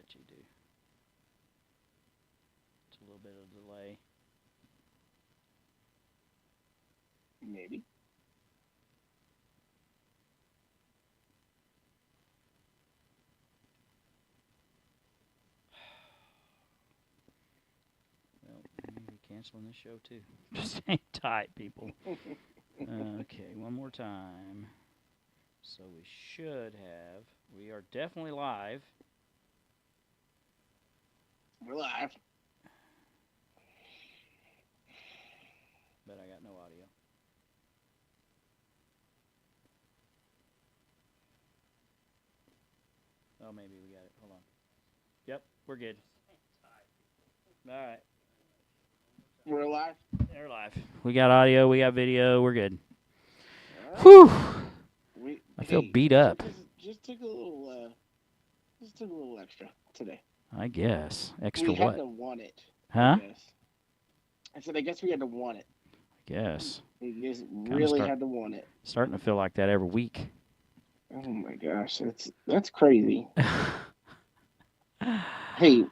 bet you do. It's a little bit of delay. Maybe. Well, maybe canceling this show too. Just hang tight, people. Okay, one more time. So we should have. We are definitely live. We're live. But I got no audio. Oh, maybe we got it. Hold on. Yep, we're good. All right. We're live. They're live. We got audio. We got video. We're good. Right. Whew. I feel beat up. Just took a little extra today. I guess. Extra we what? had to want it. Huh? I said, I guess we had to want it. Guess. We just really had to want it. Starting to feel like that every week. Oh my gosh, that's crazy. Hey,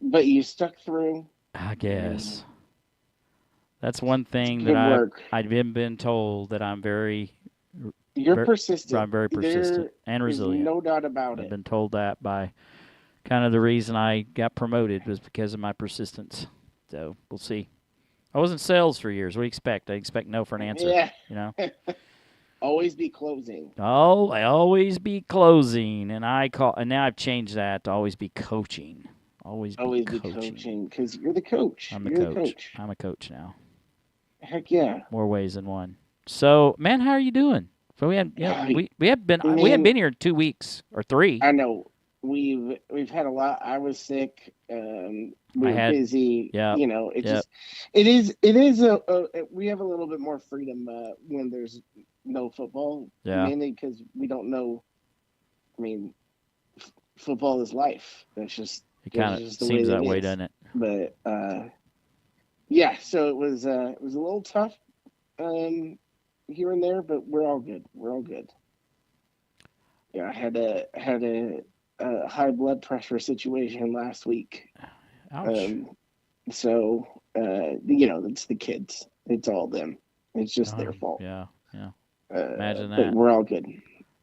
but you stuck through. I guess. That's one thing that I've been told that I'm very. You're persistent. I'm very persistent and resilient. There's no doubt about it. I've been told that by kind of the reason I got promoted was because of my persistence. So we'll see. I was in sales for years. What do you expect? I expect no for an answer. Yeah. You know? Always be closing. Oh, I always be closing. And now I've changed that to always be coaching. Always be coaching. Because you're the coach. I'm the coach. I'm a coach now. Heck yeah. More ways than one. So, man, how are you doing? So we have been here 2 weeks or 3. I know. We've had a lot. I was sick. We were busy. Yeah. You know, it is we have a little bit more freedom when there's no football. Yeah. Mainly because we don't know. I mean, football is life. That's just it kind of seems that way, doesn't it? But yeah. So it was a little tough here and there, but we're all good. We're all good. Yeah, I had a high blood pressure situation last week. Ouch. So you know, it's the kids. It's all them. It's just their fault. Yeah. Imagine that. But we're all good.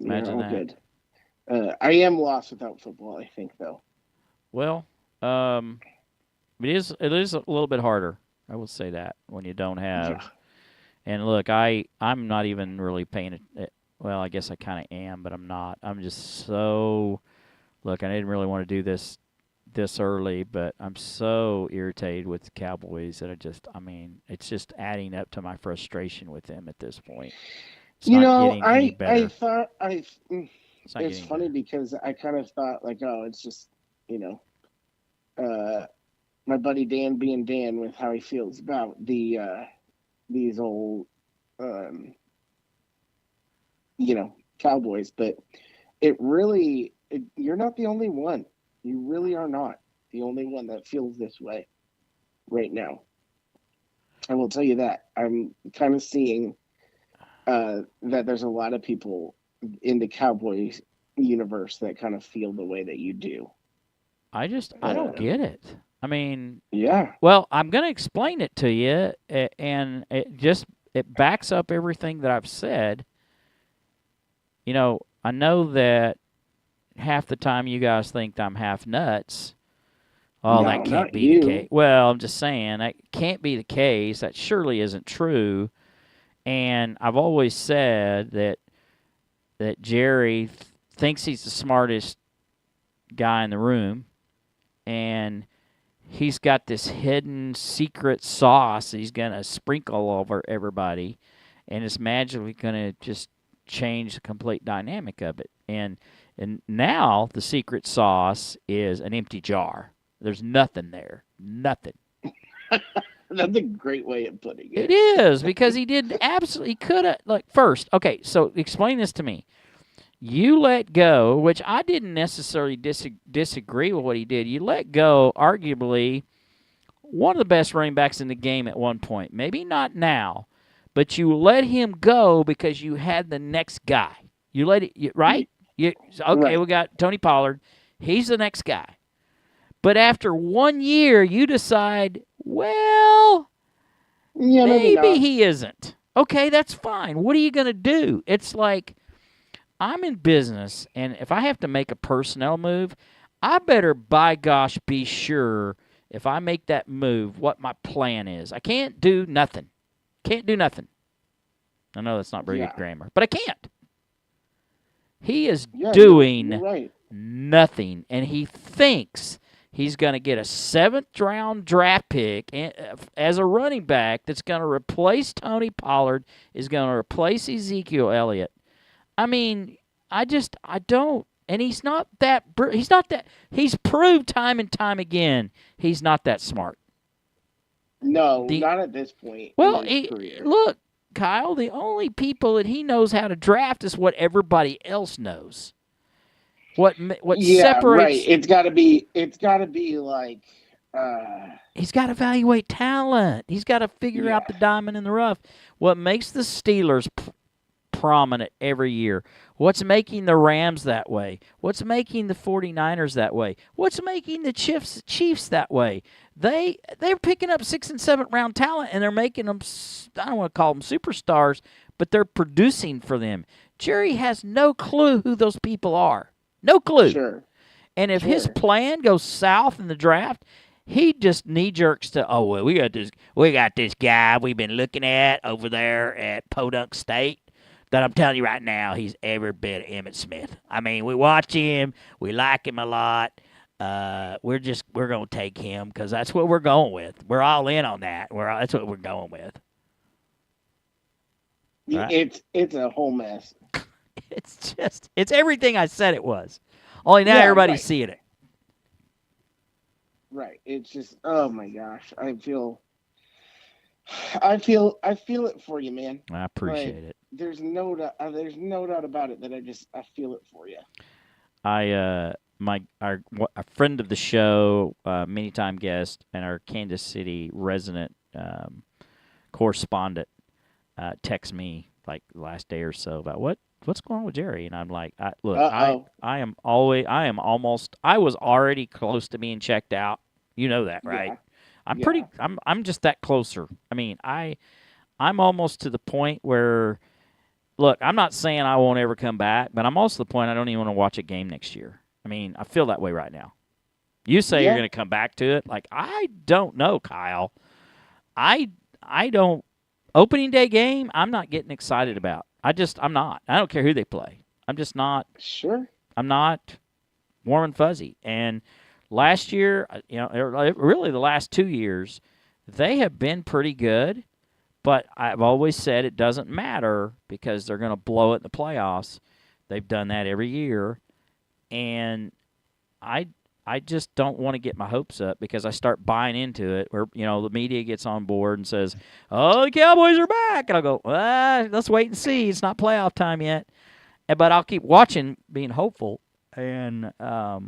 Imagine we're all that. Good. I am lost without football, I think, though. Well, it is a little bit harder. I will say that when you don't have. Yeah. And look, I'm not even really paying it. Well, I guess I kind of am, but I'm not. I'm just so. Look, I didn't really want to do this early, but I'm so irritated with the Cowboys that it's just adding up to my frustration with them at this point. It's thought it's funny because I kind of thought like, oh, it's just, you know, my buddy Dan being Dan with how he feels about these old, you know, Cowboys, but you're not the only one. You really are not the only one that feels this way right now. I will tell you that. I'm kind of seeing that there's a lot of people in the Cowboys universe that kind of feel the way that you do. I don't get it. I mean, yeah. Well, I'm going to explain it to you, and it backs up everything that I've said. You know, I know that half the time you guys think I'm half nuts. Oh, no, that can't be the case. Well, I'm just saying that can't be the case. That surely isn't true. And I've always said that Jerry thinks he's the smartest guy in the room, and he's got this hidden secret sauce he's going to sprinkle over everybody, and it's magically going to just change the complete dynamic of it. And now the secret sauce is an empty jar. There's nothing there. Nothing. That's a great way of putting it. It is, because he could have, first, okay, so explain this to me. You let go, which I didn't necessarily disagree with what he did. You let go, arguably, one of the best running backs in the game at one point. Maybe not now, but you let him go because you had the next guy. You let it, right? Right. We got Tony Pollard. He's the next guy. But after 1 year, you decide, well, Yeah, maybe maybe not. he isn't. Okay, that's fine. What are you going to do? It's like I'm in business, and if I have to make a personnel move, I better, by gosh, be sure if I make that move what my plan is. I can't do nothing. Can't do nothing. I know that's not very good Yeah. grammar, but I can't. He is Yeah, you're doing right. nothing, and he thinks he's going to get a seventh-round draft pick as a running back that's going to replace Tony Pollard, is going to replace Ezekiel Elliott. I mean, I don't. And he's not that. He's proved time and time again he's not that smart. No, The not at this point in Well, his career. look, Kyle, the only people that he knows how to draft is what everybody else knows. What Yeah, right. separates? It's got to be. It's got to be like. He's got to evaluate talent. He's got to figure Yeah. out the diamond in the rough. What makes the Steelers prominent every year? What's making the Rams that way? What's making the 49ers that way? What's making the Chiefs that way? They're picking up 6th and 7th round talent, and they're making them, I don't want to call them superstars, but they're producing for them. Jerry has no clue who those people are. No clue. Sure. And if his Sure. plan goes south in the draft, he just knee jerks to, oh well, we got this guy we've been looking at over there at Podunk State that I'm telling you right now, he's every bit of Emmitt Smith. I mean, we watch him, we like him a lot. We're gonna take him because that's what we're going with. We're all in on that. That's what we're going with. Right? It's a whole mess. It's everything I said it was. Only now everybody's seeing it. Right. It's just, oh my gosh. I feel it for you, man. I appreciate it. There's no doubt about it that I feel it for you. A friend of the show, many time guest, and our Kansas City resident correspondent texts me like the last day or so about what's going on with Jerry, and I'm like, I was already close to being checked out. You know that, right? Yeah. I'm just that closer. I mean, I'm almost to the point where, look, I'm not saying I won't ever come back, but I'm also to the point I don't even want to watch a game next year. I mean, I feel that way right now. You say you're going to come back to it. Like, I don't know, Kyle. I don't. Opening day game, I'm not getting excited about. I'm not. I don't care who they play. I'm just not. Sure. I'm not warm and fuzzy. And last year, really the last 2 years, they have been pretty good. But I've always said it doesn't matter because they're going to blow it in the playoffs. They've done that every year. And I just don't want to get my hopes up because I start buying into it where, the media gets on board and says, oh, the Cowboys are back. And I'll go, let's wait and see. It's not playoff time yet. But I'll keep watching, being hopeful. And I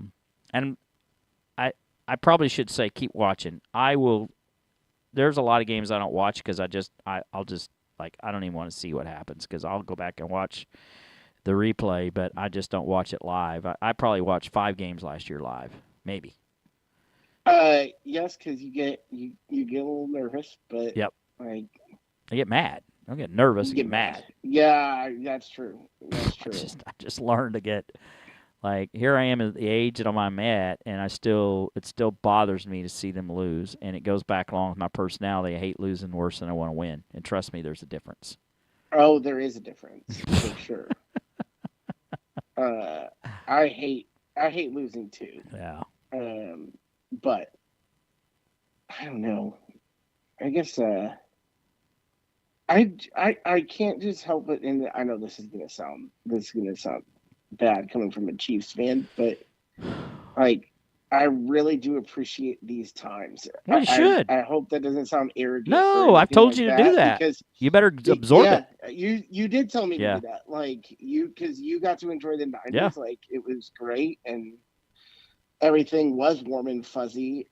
probably should say keep watching. There's a lot of games I don't watch because I'll just, like, I don't even want to see what happens because I'll go back and watch the replay, but I just don't watch it live. I probably watched 5 games last year live, maybe. Yes, because you get a little nervous, but yep, I get mad. I don't get nervous. I get mad. Yeah, that's true. That's true. I just learned to get, like, here I am at the age that I'm at, and it still bothers me to see them lose, and it goes back along with my personality. I hate losing worse than I want to win, and trust me, there's a difference. Oh, there is a difference for sure. I hate losing too. Yeah. But I don't know. I guess I can't just help it. And I know this is gonna sound bad coming from a Chiefs fan, but like, I really do appreciate these times. Well, you should. I hope that doesn't sound arrogant. No, I've told you to do that. Because you better absorb it. You did tell me to do that. Like, because you got to enjoy the 90s. Yeah. Like, it was great, and everything was warm and fuzzy.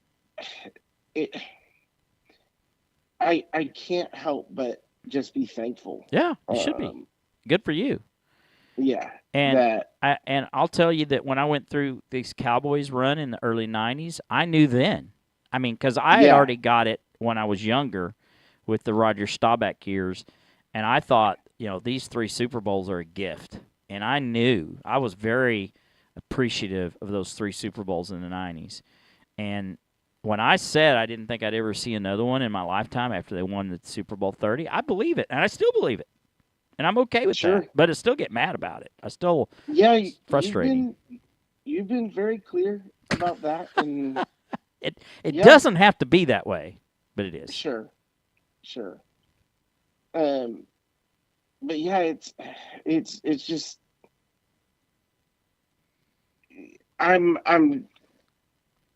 I can't help but just be thankful. Yeah, you should be. Good for you. Yeah, And that. I'll tell you that when I went through this Cowboys run in the early '90s, I knew then. I mean, because I had Yeah, already got it when I was younger with the Roger Staubach years, and I thought, these 3 Super Bowls are a gift. And I knew I was very appreciative of those 3 Super Bowls in the '90s. And when I said I didn't think I'd ever see another one in my lifetime after they won the Super Bowl 30, I believe it, and I still believe it. And I'm okay with that, sure. but I still get mad about it. Yeah, It's frustrating. you've been very clear about that, and It yeah, doesn't have to be that way, but it is. sure, sure. Um, but yeah, it's just I'm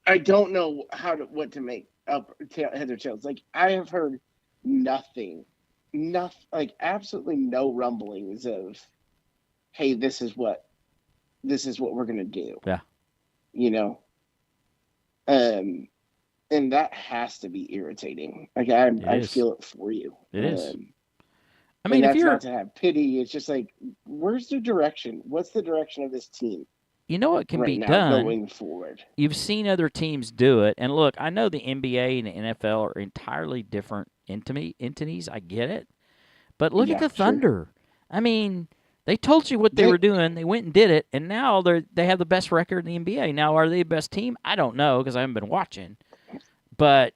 I don't know what to make up heads or tails. Like I have heard nothing, like absolutely no rumblings of, hey, this is what we're gonna do. Yeah, You know, um, and that has to be irritating. Like it I is. feel it for you. It is. I And mean, if that's you're, not to have pity. It's just like, where's the direction? What's the direction of this team what can right be now done. going forward? You've seen other teams do it, and look, I know the NBA and the NFL are entirely different entities. I get it, but look at Yeah, the sure. Thunder. I mean, they told you what they were They doing. They went and did it, and now they have the best record in the NBA. Now, are they the best team? I don't know because I haven't been watching, but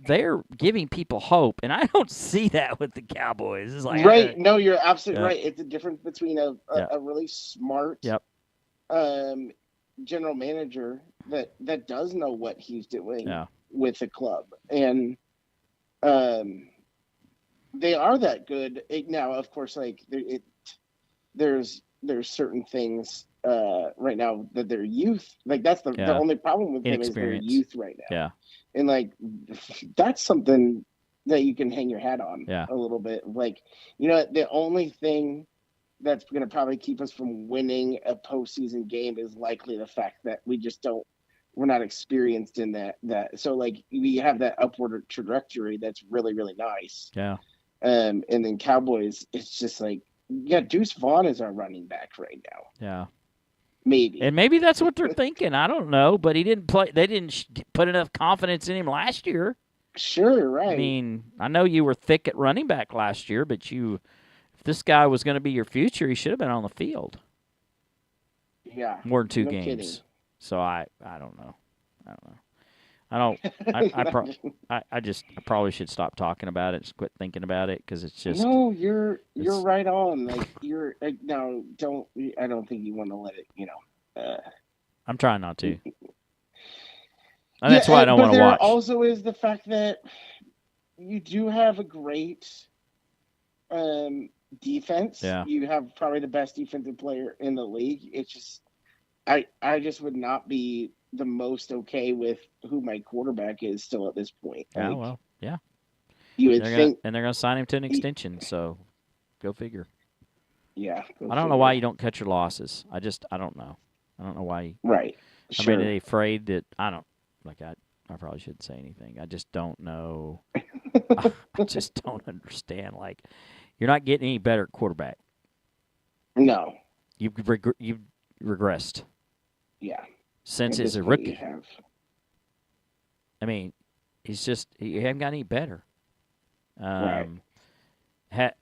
they're giving people hope, and I don't see that with the Cowboys. It's like, right. No, you're absolutely yeah, right. It's a difference between yeah, a really smart yep, um, general manager that does know what he's doing yeah, with the club, and um, they are that good. Now, of course, like there's certain things right now that their youth, like that's the yeah, only problem with them is their inexperience, youth right now, yeah, and like that's something that you can hang your hat on yeah, a little bit. Like, you know, the only thing that's going to probably keep us from winning a postseason game is likely the fact that we're not experienced in that. So like we have that upward trajectory that's really really nice. yeah. And then Cowboys, it's just like, yeah, Deuce Vaughn is our running back right now. Yeah. And Maybe. maybe that's what they're thinking. I don't know, but he didn't play. They didn't put enough confidence in him last year. Sure, I right. mean, I know you were thick at running back last year, but if this guy was going to be your future, he should have been on the field Yeah, more than 2 no kidding. games. So I don't know. I don't know. I don't. I probably should stop talking about it. Just quit thinking about it because it's just No, you're it's. right on. Like you're like, no, don't. I don't think you want to let it. I'm trying not to, and Yeah, that's why I don't but want to there watch. also is the fact that you do have a great um, defense. Yeah. You have probably the best defensive player in the league. It's just I just would not be the most okay with who my quarterback is still at this point. Yeah. Like Well. Yeah. you would And think, they're gonna sign him to an he, extension. So go figure. yeah, go I don't know why you figure. don't cut your losses. I don't know. I don't know why. Right, I mean, are sure. they afraid that I don't like I probably shouldn't say anything. I just don't know. I just don't understand. Like, you're not getting any better at quarterback. No, You've regressed yeah. since At as this a point, you rookie. have I mean, he haven't got any better. right. Um, ha,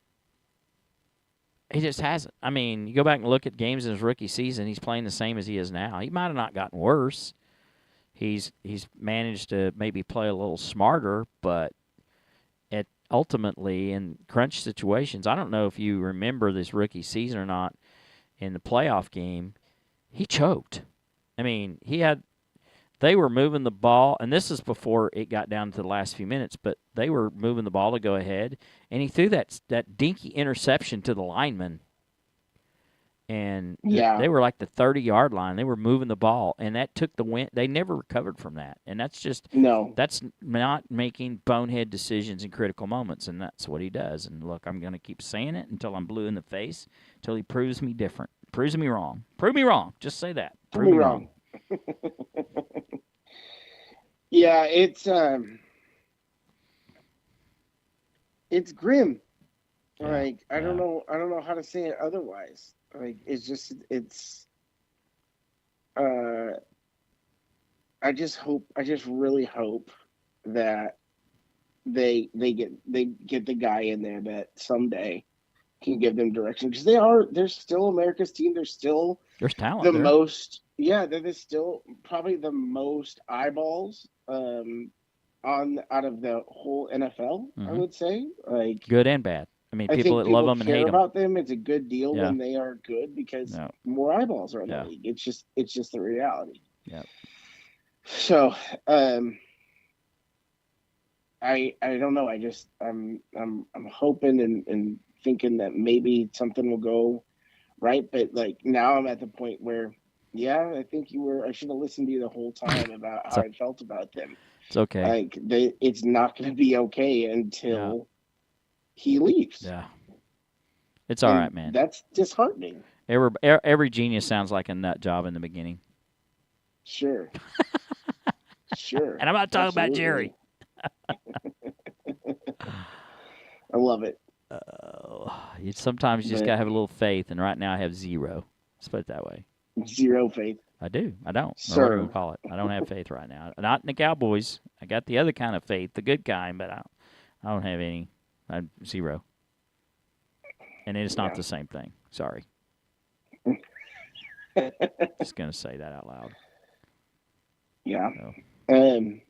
he just hasn't. I mean, you go back and look at games in his rookie season. He's playing the same as he is now. He might have not gotten worse. He's managed to maybe play a little smarter, but ultimately in crunch situations, I don't know if you remember this rookie season or not. In the playoff game, he choked. I mean, they were moving the ball, and this is before it got down to the last few minutes, but they were moving the ball to go ahead, and he threw that dinky interception to the lineman, and Yeah, they were like the 30-yard line. They were moving the ball, and that took the win. They never recovered from that, and no, that's not making bonehead decisions in critical moments, and that's what he does. And look, I'm going to keep saying it until I'm blue in the face, until he proves me different, proves me wrong. Prove me wrong. Just say that. prove Prove me me wrong. wrong. Yeah, it's grim. Yeah, Like yeah, I don't know how to say it otherwise. Like it's. Uh, I just really hope that they get the guy in there that someday can give them direction, because they're still America's team. They're still There's talent the there. most, yeah, they're still probably the most eyeballs on out of the whole NFL, I Hmm. would say. Like, Good and bad. I mean, I people think that love people them and care hate them. about them. It's a good deal Yeah. when they are good, because No. more eyeballs are in the Yeah. league. It's just the reality. Yeah. So, I don't know. I'm hoping and thinking that maybe something will go right, but like now I'm at the point where, yeah, I think I should have listened to you the whole time about how So I felt about them. it's okay. Like, it's not going to be okay Yeah. until he leaves, Yeah. It's all and right, man. that's disheartening. Every genius sounds like a nut job in the beginning. Sure, sure, And I'm not talking about Jerry. absolutely. I love it, Sometimes you just but gotta have a little faith, and right now I have zero. Let's put it that way. zero faith, I do. I don't. Or whatever you sir. call it. I don't have faith right now. Not in the Cowboys. I got the other kind of faith, the good kind, but I don't have any. I'm zero. And it's not Yeah. the same thing. Sorry. Just gonna say that out loud. Yeah. So, Um,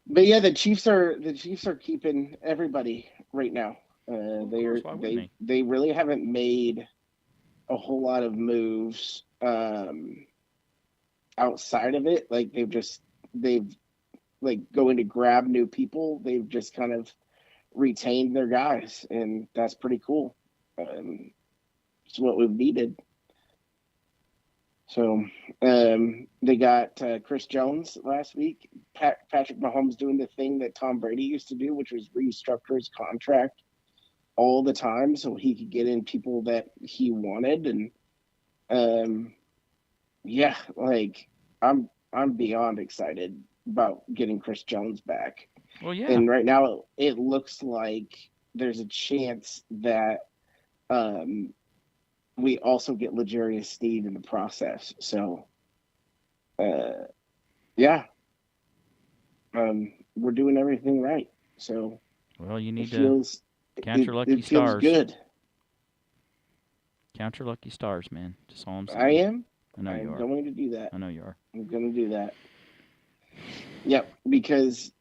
but yeah, the Chiefs are keeping everybody right now. well, of They course, are why wouldn't they he? they really haven't made a whole lot of moves outside of it. Like, they've like going to grab new people. They've just kind of retained their guys, and that's pretty cool. It's what we've needed. So, they got Chris Jones last week. Patrick Mahomes doing the thing that Tom Brady used to do, which was restructure his contract all the time so he could get in people that he wanted. And um, yeah, like, I'm beyond excited about getting Chris Jones back. Well, yeah. And right now, it looks like there's a chance that um, we also get L'Jarius Sneed in the process. So, uh, yeah, we're doing everything right. So Well, you it need to feels count it, your lucky it feels stars. good. Count your lucky stars, man. Just all I'm I saying. am. I know you I'm are. going to do that. I know you are. I'm going to do that. Yep, because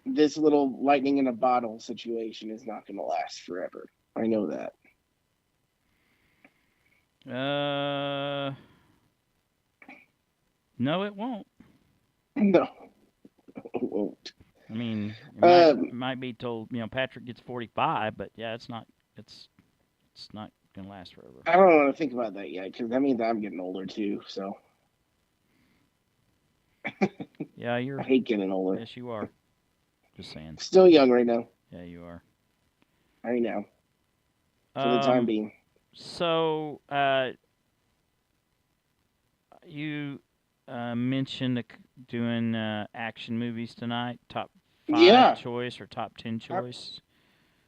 this little lightning in a bottle situation is not going to last forever. I know that. No, it won't. No, it won't. I mean, Um, it might be till Patrick gets 45, but yeah, it's not gonna last forever. I don't want to think about that yet, because that means I'm getting older too. So Yeah, I hate getting older. yes, you are. Just saying. Still young right now. Yeah, you are. I know. For the time being. So you mentioned doing action movies tonight. Top five Yeah. choice or top 10 How, choice?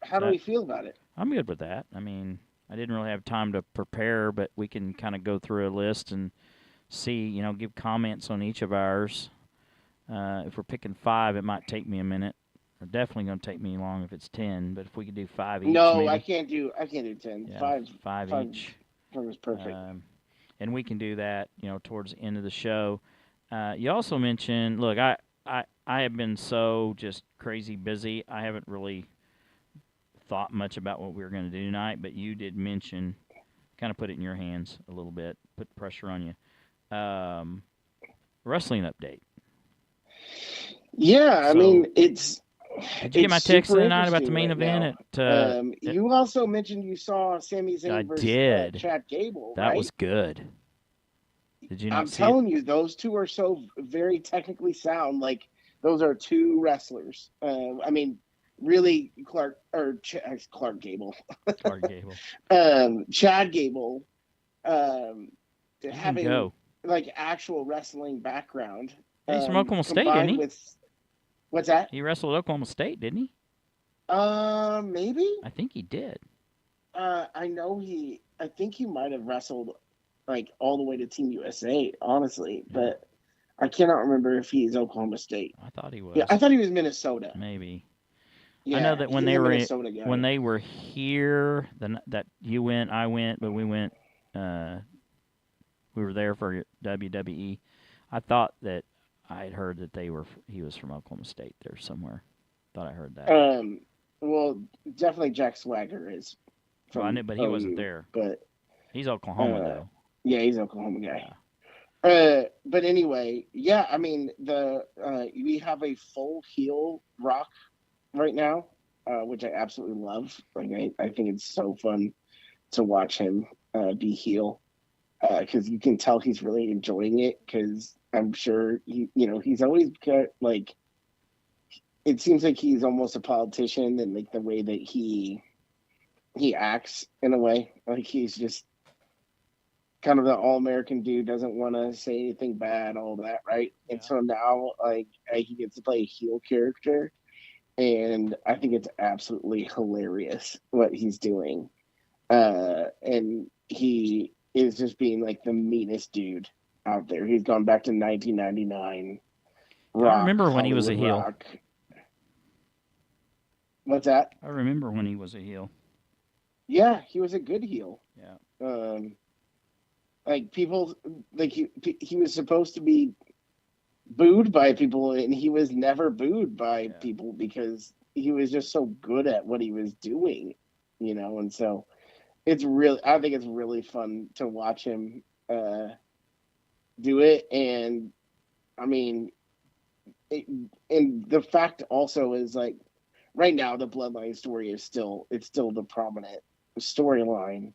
how do we feel about it? I'm good with that. I mean, I didn't really have time to prepare, but we can kind of go through a list and see, give comments on each of ours. If we're picking five, it might take me a minute. Or definitely going to take me long if it's 10. But if we could do five each, No, maybe. I can't do 10. Yeah, Five, five five, each. five is perfect. And we can do that, towards the end of the show. You also mentioned, look, I have been so just crazy busy. I haven't really thought much about what we were going to do tonight, but you did mention, kind of put it in your hands a little bit, put pressure on you. Wrestling update. Yeah, I mean, did you get my text super tonight about the interesting main right event now. You also mentioned you saw Sami I Zayn versus did. Chad Gable, That right? was good. Did you not I'm see it? telling you, those two are so very technically sound. Like, those are two wrestlers. I mean, really, Clark Gable, Clark Gable. Chad Gable, He can having go. like actual wrestling background. He's from Oklahoma State, didn't he? Combined with what's that? He wrestled at Oklahoma State, didn't he? He wrestled at Oklahoma State. He wrestled at Oklahoma State. Maybe. I think he did. I know I think he might have wrestled like all the way to Team USA, honestly, Yeah, but I cannot remember if he's Oklahoma State. I thought he Yeah, I was. thought he was Minnesota. Maybe. I know Yeah, that he's a Minnesota when guy. they were here, that you went, I went, but we went. Uh, we were there for WWE. I thought that I had heard that he was from Oklahoma State there somewhere. Thought I heard that. Um, well, definitely Jack Swagger is Well, I from knew, but he wasn't OU, there. but He's Oklahoma uh, though. yeah, he's an Oklahoma guy. Yeah. But anyway, yeah, I mean the we have a full heel Rock right now, which I absolutely love. Like I think it's so fun to watch him be heel because you can tell he's really enjoying it. Because I'm sure he's always got like it seems like he's almost a politician and like the way that he acts in a way like he's just kind of the all American dude, doesn't want to say anything bad, all that, right? And Yeah. so now like he gets to play a heel character, and I think it's absolutely hilarious what he's doing. And he is just being like the meanest dude out there. He's gone back to 1999 I Rock, remember when he was a Hollywood heel. Rock. What's that? I remember when he was a heel. Yeah, he was a good heel. Yeah. Um, like people, like he was supposed to be booed by people, and he was never booed by Yeah. people because he was just so good at what he was doing, And so I think it's really fun to watch him do it. And I mean, it, and the fact also is like right now the Bloodline story is it's still the prominent storyline.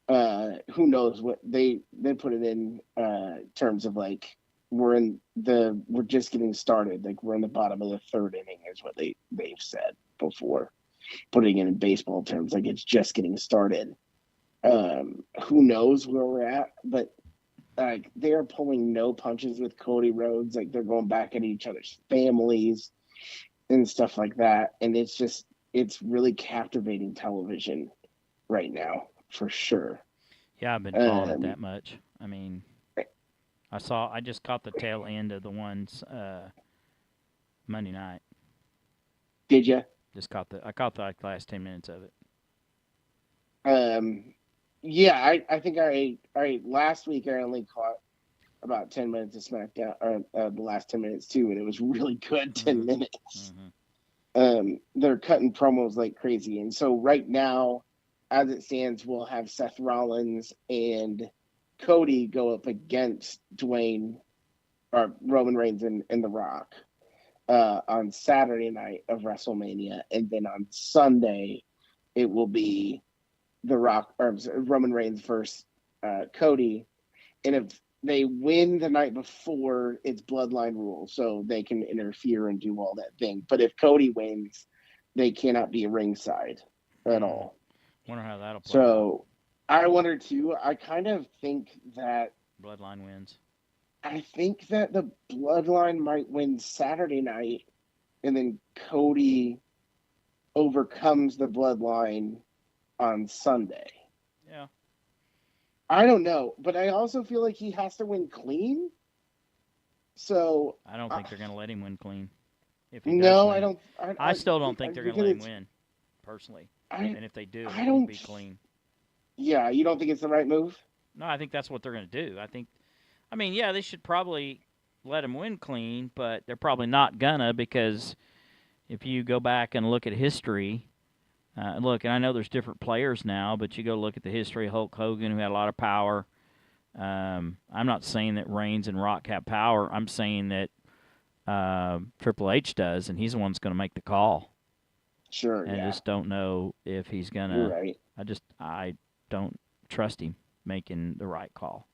Who knows what they put it in terms of like we're just getting started, like we're in the bottom of the third inning is what they've said before, putting it in baseball terms, like it's just getting started. Who knows where we're at, but like they are pulling no punches with Cody Rhodes, like they're going back at each other's families and stuff like that, and it's really captivating television right now for sure. Yeah, I've been calling it um that much. I mean, I just caught the tail end of the ones Monday night. did you? I caught the like, last 10 minutes of it. um yeah, I think I last week I only caught about 10 minutes of SmackDown, or the last 10 minutes too, and it was really good 10 Mm-hmm. minutes. Mm-hmm. They're cutting promos like crazy, and so right now as it stands we'll have Seth Rollins and Cody go up against Dwayne or Roman Reigns and The Rock on Saturday night of WrestleMania, and then on Sunday it will be The Rock or Roman Reigns versus Cody. And if they win the night before, it's bloodline rule, so they can interfere and do all that thing. But if Cody wins, they cannot be ringside at Hmm. all. Wonder how that'll play out. So I wonder too. I kind of think that Bloodline wins. the bloodline might win Saturday night, and then Cody overcomes the bloodline on Sunday. Yeah. I don't know, but I also feel like he has to win clean. So I don't think they're going to let him win clean. If he does no, I win, don't. I still don't think they're going to because let him win, personally. I And if they do, I it won't don't. be clean. Yeah, you don't think it's the right move? No, I think that's what they're going to do. I mean, yeah, they should probably let him win clean, but they're probably not gonna because if you go back and look at history, and I know there's different players now, but you go look at the history of Hulk Hogan, who had a lot of power. I'm not saying that Reigns and Rock have power. I'm saying that Triple H does, and he's the one that's going to make the call. Sure. And I Yeah, just don't know if he's going you're to. right. I don't trust him making the right call.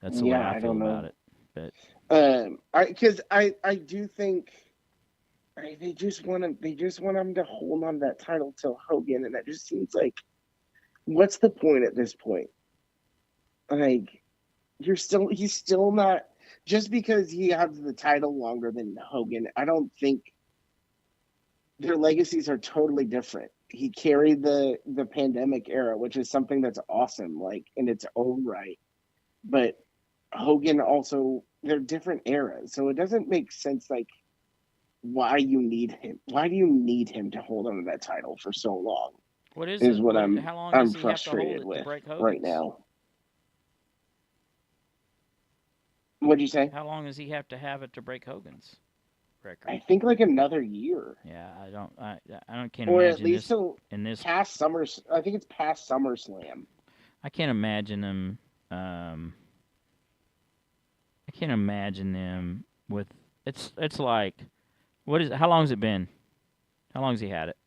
That's the way Yeah, I I feel don't about know. it. But I do think they just want him to hold on to that title till Hogan, and that just seems like what's the point at this point? Like he's still not, just because he has the title longer than Hogan. I don't think their legacies are totally different. he carried the pandemic era, which is something that's awesome, like in its own right. But Hogan also, they're different eras, so it doesn't make sense. Like, why you need him? Why do you need him to hold on to that title for so long? What is Is it? what How long I'm does he have to hold frustrated it to with break right Hogan's? now. What'd you say? How long does he have to have it to break Hogan's record? I think like another year. Yeah, I can't Or at imagine least this till in this. past Summer. I think it's past SummerSlam. I can't imagine them. I can't imagine them with. It's like, what is? How long has it been? How long has he had it?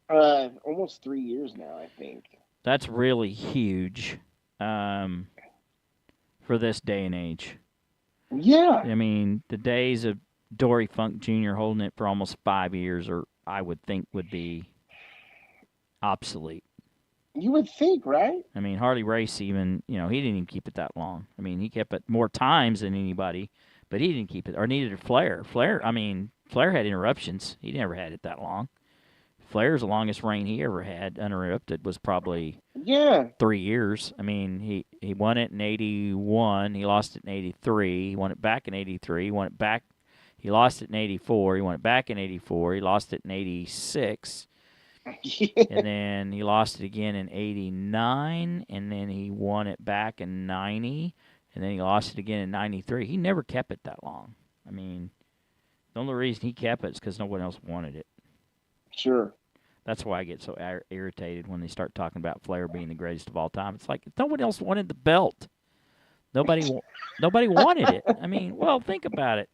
Almost 3 years now, I think. That's really huge, for this day and age. Yeah, I mean, the days of Dory Funk Jr. holding it for almost 5 years, or I would think would be obsolete. you would think, right? I mean, Harley Race even, he didn't even keep it that long. I mean, he kept it more times than anybody, but he didn't keep it, or neither did Flair. Flair had interruptions. He never had it that long. Flair's the longest reign he ever had uninterrupted was probably Yeah. 3 years. I mean, he won it in 81. He lost it in 83. He won it back in 83. He won it back. He lost it in 84. He won it back in 84. He lost it in 86. And then he lost it again in 89. And then he won it back in 90. And then he lost it again in 93. He never kept it that long. I mean, the only reason he kept it is because no one else wanted it. Sure. That's why I get so irritated when they start talking about Flair being the greatest of all time. It's like nobody else wanted the belt. Nobody wanted it. I mean, well, think about it.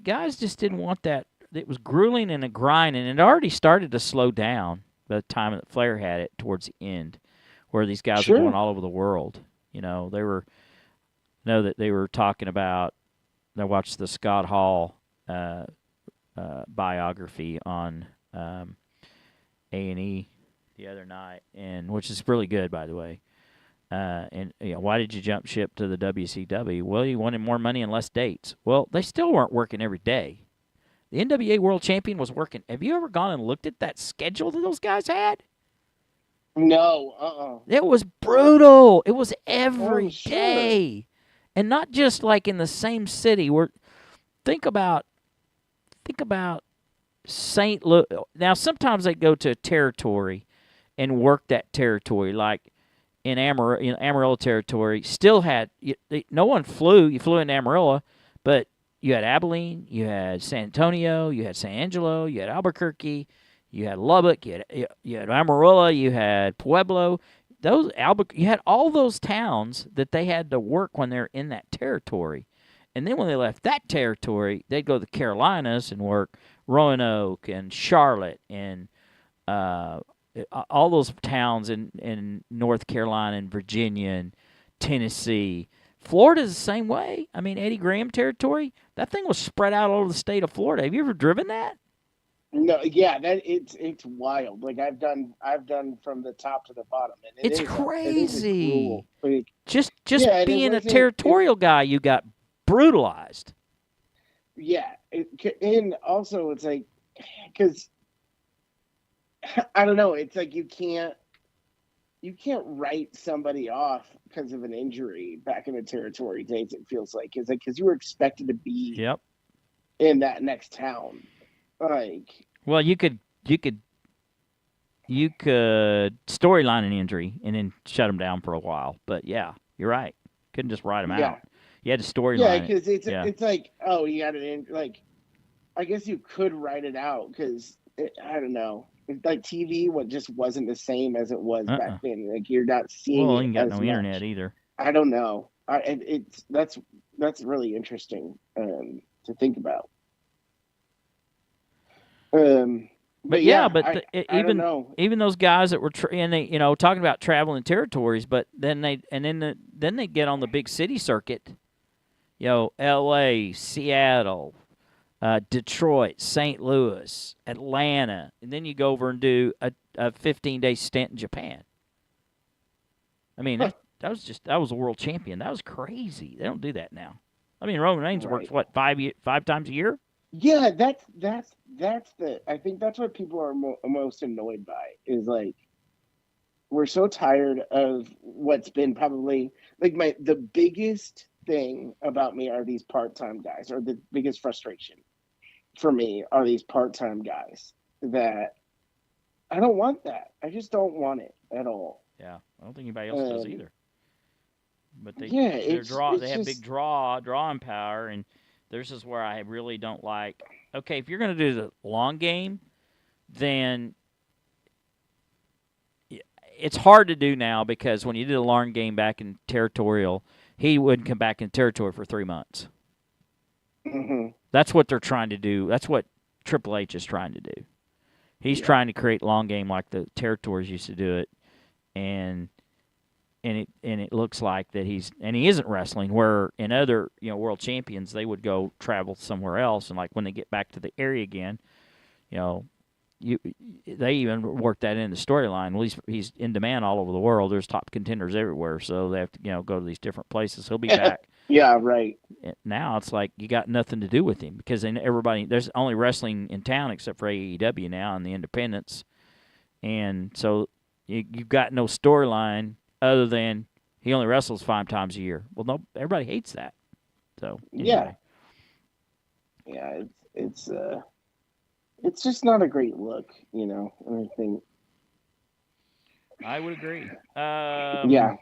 Guys just didn't want that. It was grueling and a grind, and it already started to slow down by the time that Flair had it towards the end, where these guys were going all over the world. They were that they were talking about. I watched the Scott Hall biography on A&E the other night, and which is really good, by the way. And why did you jump ship to the WCW? Well, you wanted more money and less dates. Well, they still weren't working every day. The NWA World Champion was working. Have you ever gone and looked at that schedule that those guys had? No. It was brutal. It was every sure. day, and not just like in the same city. Think about St. Louis. Now, sometimes they go to a territory and work that territory, like in Amarillo territory. Still had no one flew. You flew into Amarillo, but you had Abilene, you had San Antonio, you had San Angelo, you had Albuquerque, you had Lubbock, you had Amarillo, you had Pueblo. You had all those towns that they had to work when they're in that territory. And then when they left that territory, they'd go to the Carolinas and work Roanoke and Charlotte and all those towns in North Carolina and Virginia and Tennessee. Florida's the same way. I mean, Eddie Graham territory, that thing was spread out all over the state of Florida. Have you ever driven that? No, yeah, that it's wild. Like I've done from the top to the bottom, and it's crazy. Just being a territorial guy, you got brutalized. Yeah, and also it's like because I don't know. It's like you can't write somebody off because of an injury back in the territory days. It feels like it's like because you were expected to be in that next town. Like, well, you could storyline an injury and then shut them down for a while. But yeah, you're right. Couldn't just write them out. You had to storyline. Yeah, because it's like, oh, you got it. Like, I guess you could write it out because I don't know. Like TV, what just wasn't the same as it was back then. Like you're not seeing. Well, you ain't got no internet either. I don't know. That's really interesting to think about. But even those guys that were talking about traveling territories, but then they get on the big city circuit. L.A., Seattle, Detroit, St. Louis, Atlanta, and then you go over and do a 15-day stint in Japan. I mean, that was a world champion. That was crazy. They don't do that now. I mean, Roman Reigns works 5 times a year. Yeah, that's the. I think that's what people are most annoyed by is like we're so tired of what's been probably like the biggest thing about me are these part-time guys, or the biggest frustration for me are these part-time guys that I don't want that. I just don't want it at all. Yeah, I don't think anybody else does Um, either. But yeah, they it's have big just drawing power, and this is where I really don't like. Okay, if you're going to do the long game, then it's hard to do now because when you did a long game back in territorial, he wouldn't come back in territory for 3 months. mhm, That's what they're trying to do. That's what Triple H is trying to do. He's yeah, trying to create long game like the territories used to do it, and it looks like that he isn't wrestling where in other world champions they would go travel somewhere else, and like when they get back to the area again, you know you they even work that in the storyline. Well, he's in demand all over the world. There's top contenders everywhere, so they have to go to these different places. He'll be back. yeah, right, Now it's like you got nothing to do with him because then everybody there's only wrestling in town except for AEW now and the independents, and so you've got no storyline other than he only wrestles 5 times a year. Well, no, everybody hates that. So yeah, anyway, yeah. It's just not a great look, And I think, I would agree. yeah,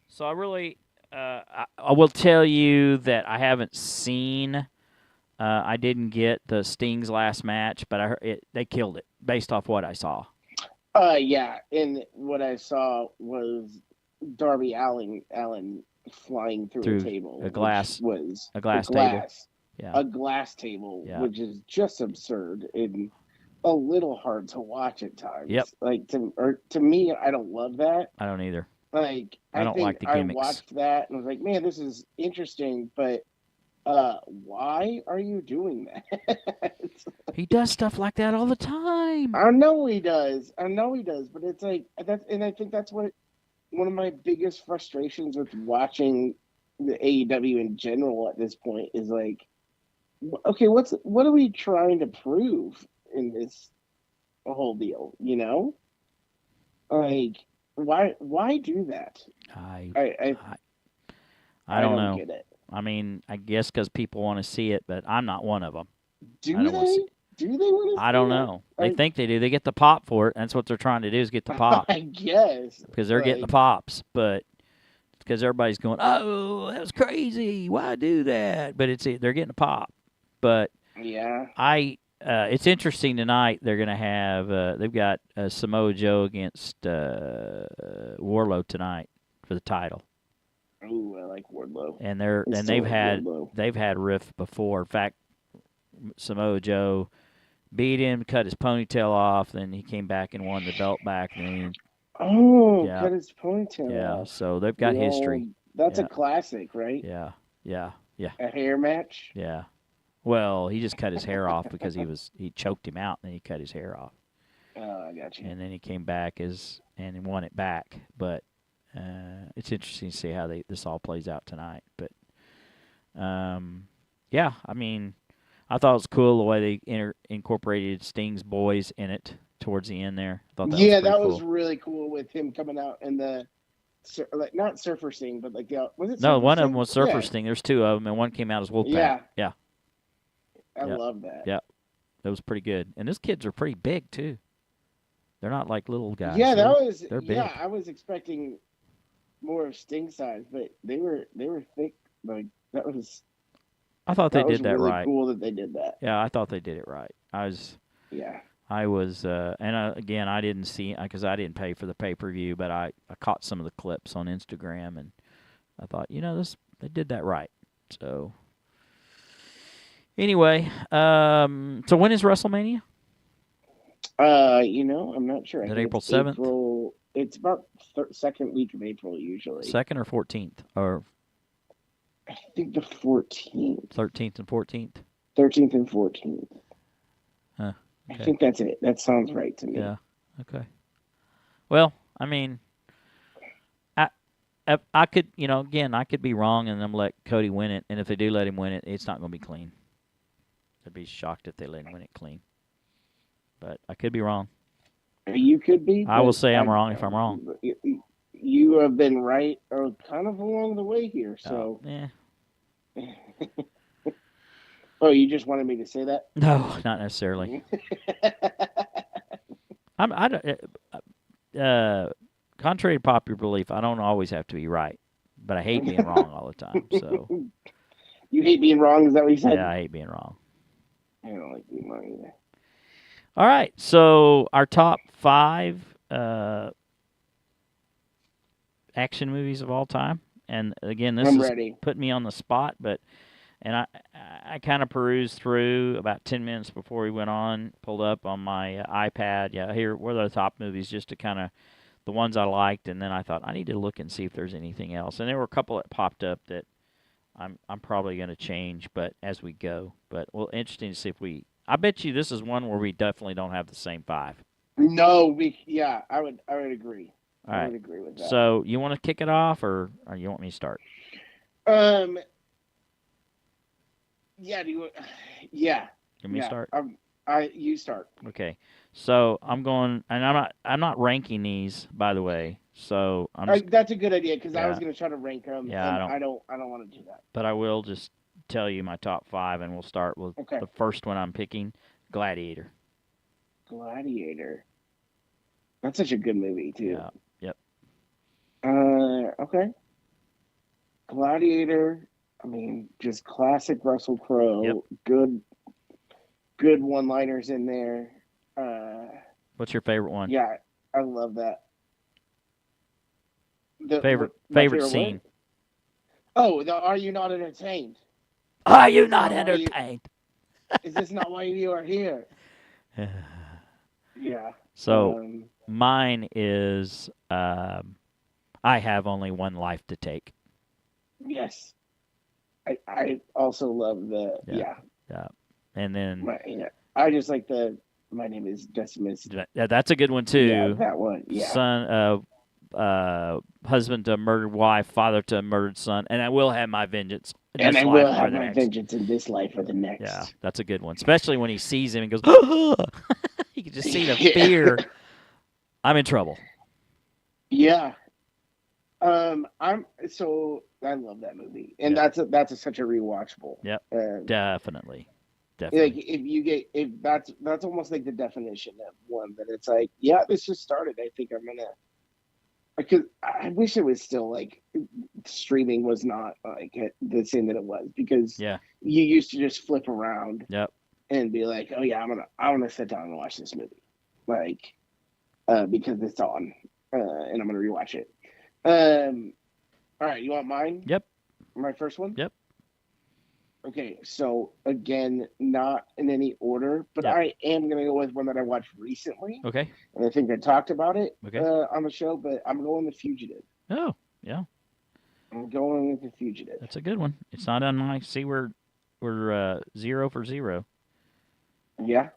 So I really, I will tell you that I haven't seen. I didn't get the Sting's last match, but I heard they killed it based off what I saw yeah. And what I saw was Darby Allen flying through a through table, a which glass was a glass table. Yeah, a glass table, yeah, which is just absurd and a little hard to watch at yep. times. Like to me, I don't love that. I don't either. Like I I don't like think the I gimmicks. watched that and was like, man, this is interesting, but why are you doing that? He does stuff like that all the time. I know he does. I know he does, but it's like that's, and I think that's what one of my biggest frustrations with watching the AEW in general at this point is like, okay, what are we trying to prove in this whole deal? Like why do that? I, I I, I, I I don't don't know. get it. I mean, I guess because people want to see it, but I'm not one of them. I Do don't want to see they? it. Do they want to I see don't that? know. They think they do. They get the pop for it. That's what they're trying to do is get the pop I guess because they're getting the like pops. But because everybody's going, oh, that was crazy. Why do that? But they're getting a pop. But yeah. it's interesting tonight. They're going to have they've got Samoa Joe against Warlow tonight for the title, Ooh, I like Wardlow. and I still like Wardlow. they've had Riff before. In fact, Samoa Joe beat him, cut his ponytail off, then he came back and won the belt back. And then, Oh, yeah, cut his ponytail yeah. off. So they've got The old history. that's a Yeah, classic, right? yeah, yeah, yeah, A hair match. yeah. Well, he just cut his hair off because he choked him out, and then he cut his hair off, Oh, I got you. and then he came back and he won it back. But it's interesting to see how this all plays out tonight. But yeah, I mean, I thought it was cool the way they incorporated Sting's boys in it towards the end there. I thought that was Yeah, pretty that was cool. really cool with him coming out and the like not Surfer Sting, but like was it No, Surfer one of them Sting? was Surfer Yeah, Sting. There's two of them, and one came out as Wolfpack. yeah. Yeah, I yeah, love that. yeah. That was pretty good. And those kids are pretty big too. They're not like little guys. Yeah, that was They're yeah. big. I was expecting more of Sting size, but they were thick. Like I thought they that was did that really right. cool that they did that. Yeah, I thought they did it right. Yeah. Again, I didn't see because I didn't pay for the pay per view, but I caught some of the clips on Instagram, and I thought, they did that right. So anyway, so when is WrestleMania? I'm not sure. I Is it think April it's 7th? April. It's about second week of April usually. 2nd or 14th or I think the 14th, 13th and 14th? 13th and 14th. Huh. I Okay. think that's it. That sounds right to me. Yeah. Okay. Well, I mean, I could, again, I could be wrong and then let Cody win it, and if they do let him win it, it's not going to be clean. I'd be shocked if they didn't win it clean. But I could be wrong. You could be. I will say I'm wrong if I'm wrong. You have been right kind of along the way here. So. Yeah. Oh, you just wanted me to say that? No, not necessarily. Contrary to popular belief, I don't always have to be right, but I hate being wrong all the time. So you hate being wrong? Is that what you said? Yeah, I hate being wrong. I don't like being wrong either. All right, so our top 5 action movies of all time, and again, this is putting me on the spot, and I kind of perused through about 10 minutes before we went on, pulled up on my iPad. Yeah, here were the top movies, just to kind of the ones I liked, and then I thought I need to look and see if there's anything else. And there were a couple that popped up that I'm probably going to change, but as we go. But well, interesting to see if we. I bet you this is one where we definitely don't have the same 5. No, I would agree. All right. I would agree with that. So you want to kick it off, or you want me to start? Yeah. Yeah. Can we start? You start. Okay. So I'm going, and I'm not ranking these, by the way. So that's a good idea, because I was going to try to rank them. Yeah, and I don't want to do that. But I will just tell you my top 5, and we'll start with the first one I'm picking, Gladiator. Gladiator. That's such a good movie too. Yeah. Yep. Okay. Gladiator. I mean, just classic Russell Crowe. Yep. Good one-liners in there. What's your favorite one? Yeah, I love that. Favorite scene. Are you not entertained? Are you not entertained? Is this not why you are here? Yeah. So mine is I have only one life to take. Yes. I also love the yeah. And then I just like my name is Decimus. That's a good one too. Yeah, that one. Yeah. Son, husband to a murdered wife, father to a murdered son, and I will have my vengeance. And I will have my vengeance in this life or the next. Yeah, that's a good one. Especially when he sees him and goes, oh! You can just see the fear. I'm in trouble. Yeah. I love that movie, and that's such a rewatchable. Yep. Definitely. Like if that's almost like the definition of one that it's like, yeah, this just started. I think I'm gonna. Because I wish it was still like streaming was not like the same that it was, because you used to just flip around and be like, oh yeah, I'm gonna sit down and watch this movie, like because it's on and I'm gonna rewatch it. All right, you want mine? Yep. My first one? Yep. Okay, so again, not in any order, but I am going to go with one that I watched recently. Okay. And I think I talked about it on the show, but I'm going with Fugitive. Oh, yeah. I'm going with The Fugitive. That's a good one. It's not unlike, see, we're 0 for 0. Yeah.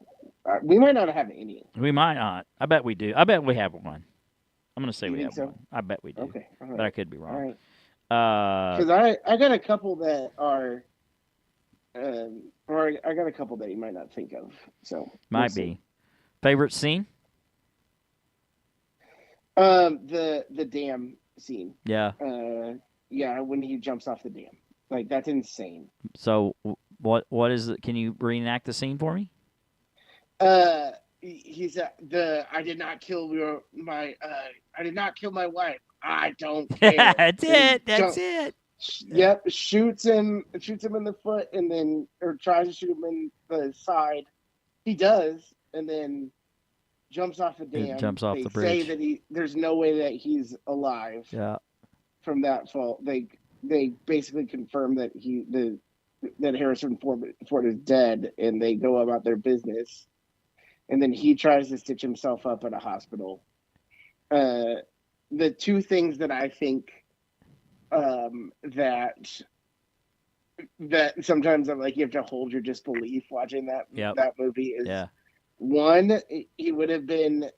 We might not have any. We might not. I bet we do. I bet we have one. I'm going to say we have one. I bet we do. Okay. All right. But I could be wrong. All right. Because I got a couple that are... or I got a couple that you might not think of. So might be. Favorite scene? The dam scene. Yeah. Yeah, when he jumps off the dam. Like, that's insane. So what is it? Can you reenact the scene for me? He's I did not kill my wife. I don't care. That's it. Yep, shoots him in the foot, and then tries to shoot him in the side. He does, and then jumps off the dam. Jumps off the bridge. They say that there's no way that he's alive. Yeah. From that fall, they basically confirm that that Harrison Ford is dead, and they go about their business. And then he tries to stitch himself up at a hospital. The two things that I think that sometimes I'm like, you have to hold your disbelief watching that movie is one, he would have been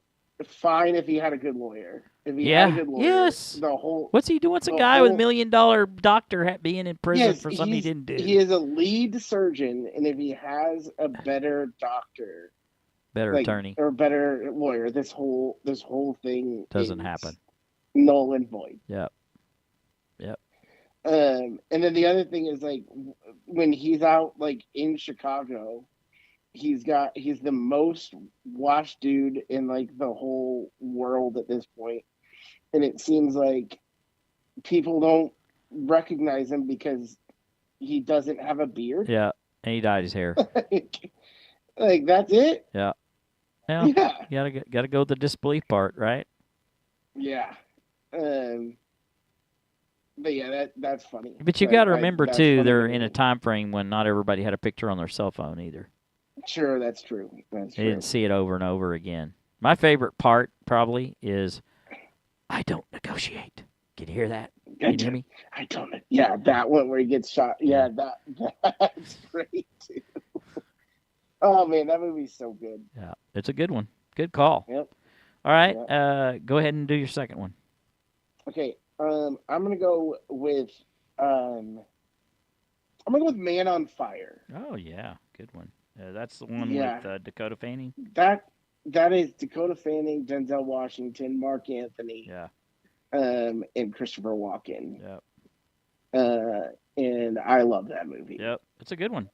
fine if he had a good lawyer. If he had a Yeah. good lawyer, Yes. the whole What's he doing? What's a the guy with $1 whole million doctor being in prison yes, for something he didn't he do? is a lead surgeon, and if he has a better doctor, Better like attorney. or better lawyer, this whole thing Doesn't is happen. null and void. Yep. Yep. And then the other thing is like when he's out like in Chicago, he's the most watched dude in like the whole world at this point, and it seems like people don't recognize him because he doesn't have a beard. Yeah. And he dyed his hair. Like that's it. Yeah. Well, Yeah, you gotta go with the disbelief part, right? yeah. But yeah, that's funny. But you got to I remember that's too, funny they're to in a me. time frame when not everybody had a picture on their cell phone either. Sure, that's true. That's They true. didn't see it over and over again. My favorite part probably is I don't negotiate. Can you hear that? Can you hear me? I don't know. Yeah, that one where he gets shot. Yeah, that's great too. Oh man, that movie's so good. Yeah, it's a good one. Good call. Yep. All right, Yep. go ahead and do your second one. Okay. I'm gonna go with Man on Fire. Oh yeah, good one. That's the one Yeah. with Dakota Fanning. That is Dakota Fanning, Denzel Washington, Mark Anthony, Yeah. and Christopher Walken. Yep. And I love that movie. Yep. It's a good one.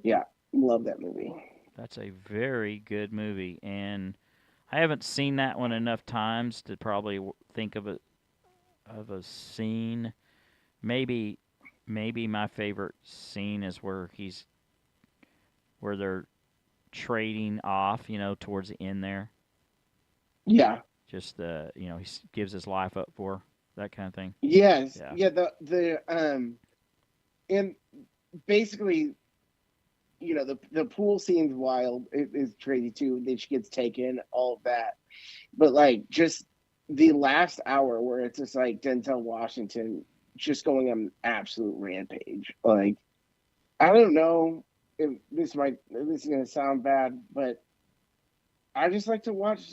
Yeah, love that movie. That's a very good movie, and I haven't seen that one enough times to probably think of a scene. Maybe my favorite scene is where they're trading off, towards the end there. Yeah. Just he gives his life up for that kind of thing. Yes. Yeah. Yeah. And basically, the pool scene's wild. It is crazy too. Then she gets taken, all of that. But like just the last hour where it's just like Denzel Washington just going on an absolute rampage. Like I don't know if this is gonna sound bad, but I just like to watch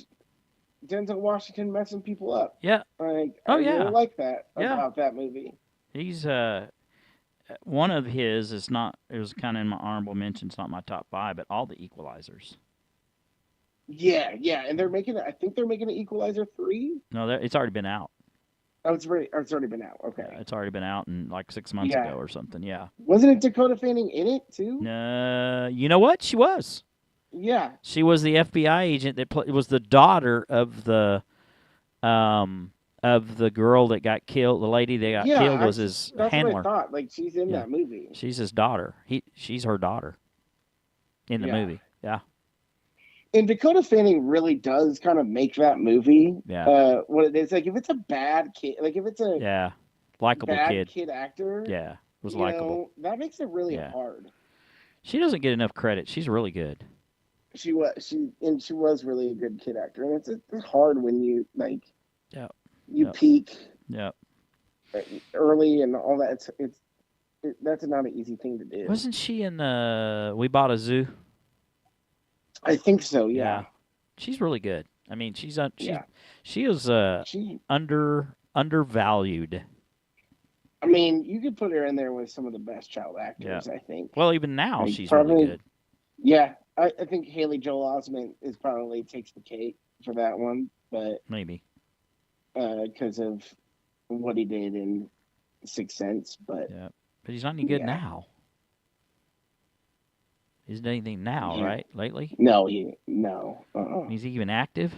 Denzel Washington messing people up. Yeah. Like Oh, I yeah. really like that Yeah. about that movie. He's one of his is not. It was kind of in my honorable mentions, not my top 5, but all the Equalizers. Yeah, and I think they're making an Equalizer 3. No, it's already been out. Oh, it's already been out. Okay. Yeah, it's already been out in like 6 months ago or something. Yeah. Wasn't it Dakota Fanning in it too? You know what? She was. Yeah. She was the FBI agent that was the daughter of the girl that got killed. The lady that got killed was his handler. What I thought. Like she's in that movie. She's his daughter. She's her daughter in the movie. Yeah. And Dakota Fanning really does kind of make that movie. Yeah. What it is, like if it's a bad kid, like if it's a likable kid actor. Yeah, was likable. That makes it really hard. She doesn't get enough credit. She's really good. She was really a good kid actor, and it's hard when you like. Yeah. You peak. Yeah. Early and all that. That's not an easy thing to do. Wasn't she in We Bought a Zoo? I think so. Yeah. She's really good. I mean, she is undervalued. I mean, you could put her in there with some of the best child actors. I think. Well, even now she's really good. Yeah, I think Haley Joel Osment probably takes the cake for that one, but maybe because of what he did in Sixth Sense, but he's not any good now. He hasn't done anything now, right? Lately? No. Is he even active?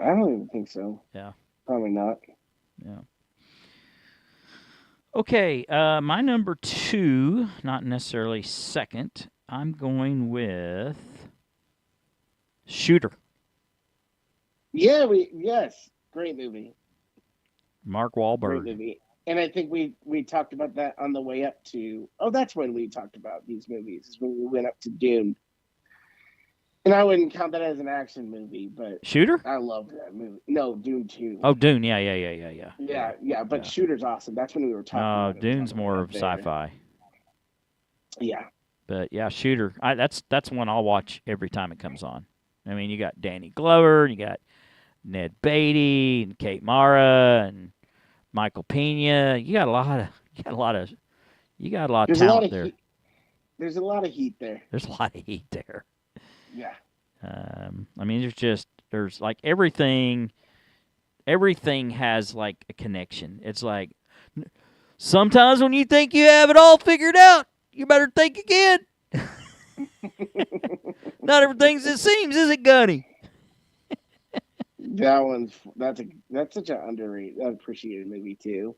I don't even think so. Yeah. Probably not. Yeah. Okay, my number 2, not necessarily second. I'm going with Shooter. Yeah, great movie. Mark Wahlberg. Great movie. And I think we talked about that on the way up to. Oh, that's when we talked about these movies. Is when we went up to Dune. And I wouldn't count that as an action movie, but Shooter. I love that movie. No, Dune 2. Oh, Dune. Yeah. Yeah. But Shooter's awesome. That's when we were talking. Dune's more of sci-fi. Yeah. But yeah, Shooter. That's one I'll watch every time it comes on. I mean, you got Danny Glover, you got Ned Beatty and Kate Mara and Michael Pena. You got a lot of There's a lot talent of there. heat. There's a lot of heat there. There's a lot of heat there. Yeah. I mean, there's like everything has like a connection. It's like sometimes when you think you have it all figured out, you better think again. Not everything's as it seems, is it, Gunny? That's such an underrated, appreciated movie too.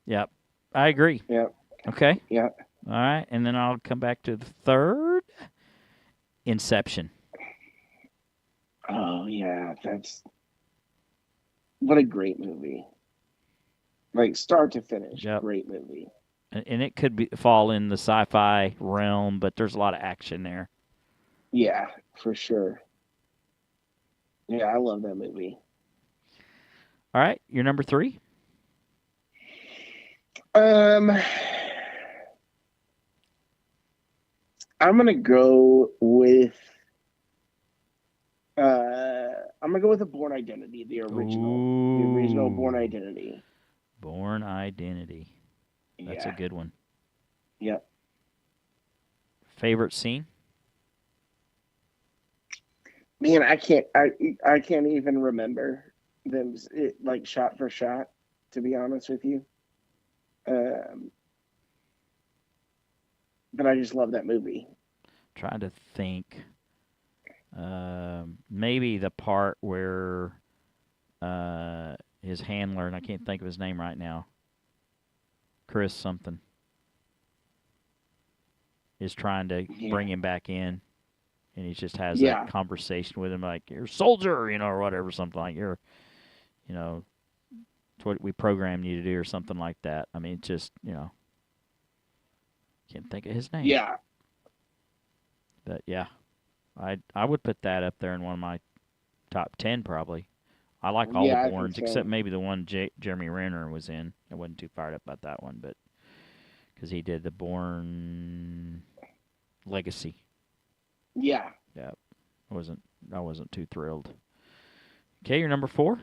Yep, I agree. Yep. Okay. Yep. All right, and then I'll come back to the third, Inception. Oh yeah, what a great movie. Like start to finish, Yep. great movie. And it could fall in the sci-fi realm, but there's a lot of action there. Yeah, for sure. Yeah, I love that movie. All right, your number 3? I'm gonna go with a Born Identity, the original Born Identity. Born Identity. That's a good one. Yep. Favorite scene? Man, I can't even remember them like shot for shot, to be honest with you. But I just love that movie. Trying to think. Maybe the part where his handler, and I can't think of his name right now, Chris something, is trying to bring him back in, and he just has that conversation with him, like, you're a soldier, or whatever, something like, it's what we programmed you to do, or something like that. I mean, just, can't think of his name. Yeah. But, yeah, I would put that up there in one of my top 10, probably. I like all the Bournes, except maybe the one Jeremy Renner was in. I wasn't too fired up about that one, but because he did the Bourne Legacy. Yeah. Yeah. I wasn't too thrilled. Okay, your number 4?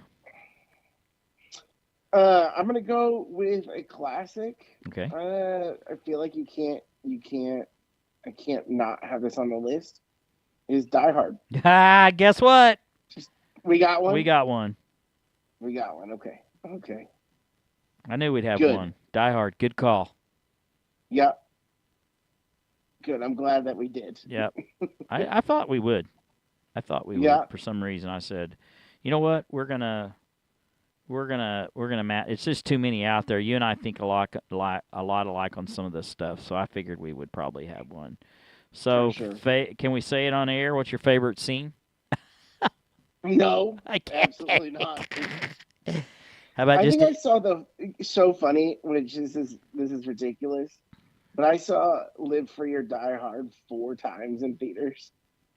I'm gonna go with a classic. Okay. I feel like I can't not have this on the list. Is Die Hard. Guess what? We got one? We got one. Okay. Okay. I knew we'd have one. Die Hard. Good call. Yep. Good. I'm glad that we did. Yep. I thought we would. Would. For some reason, I said, you know what? We're gonna match. It's just too many out there. You and I think a lot alike on some of this stuff, so I figured we would probably have one. So, sure. Can we say it on air? What's your favorite scene? No, absolutely not. How about I think I saw so funny, which this is ridiculous, but I saw Live Free or Die Hard 4 times in theaters.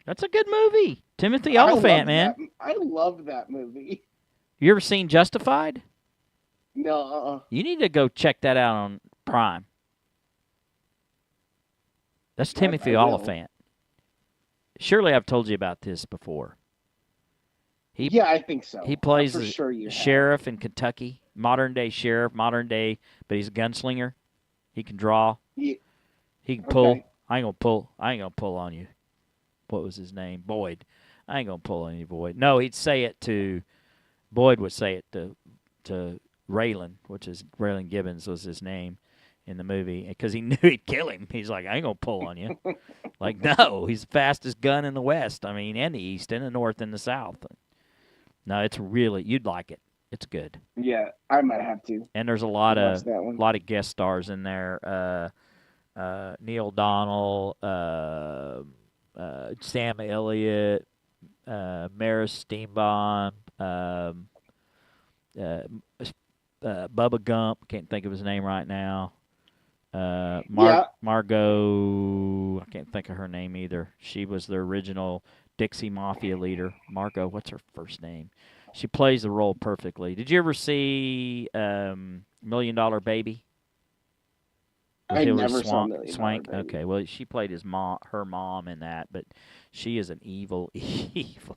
That's a good movie. Timothy Olyphant, man. I love that movie. You ever seen Justified? No. You need to go check that out on Prime. That's Timothy Olyphant. Surely I've told you about this before. Yeah, I think so. He plays the sheriff in Kentucky, modern-day sheriff, but he's a gunslinger. He can draw. Yeah. He can pull. Okay. I ain't gonna pull on you. What was his name? Boyd. I ain't gonna pull on you, Boyd. No, he'd say it to... Boyd would say it to Raylan, which is Raylan Gibbons was his name in the movie, because he knew he'd kill him. He's like, I ain't gonna pull on you. Like, no, he's the fastest gun in the West. I mean, and the East, and the North, and the South. No, it's really, you'd like it. It's good. Yeah, I might have to. And there's a lot of guest stars in there. Neil Donnell, Sam Elliott, Maris Steenbaum, Bubba Gump. Can't think of his name right now. Margot. I can't think of her name either. She was the original Dixie Mafia leader. Margot. What's her first name? She plays the role perfectly. Did you ever see $1 Million Baby? I never saw $1 Million Baby. Okay, well, she played her mom in that, but she is an evil, evil.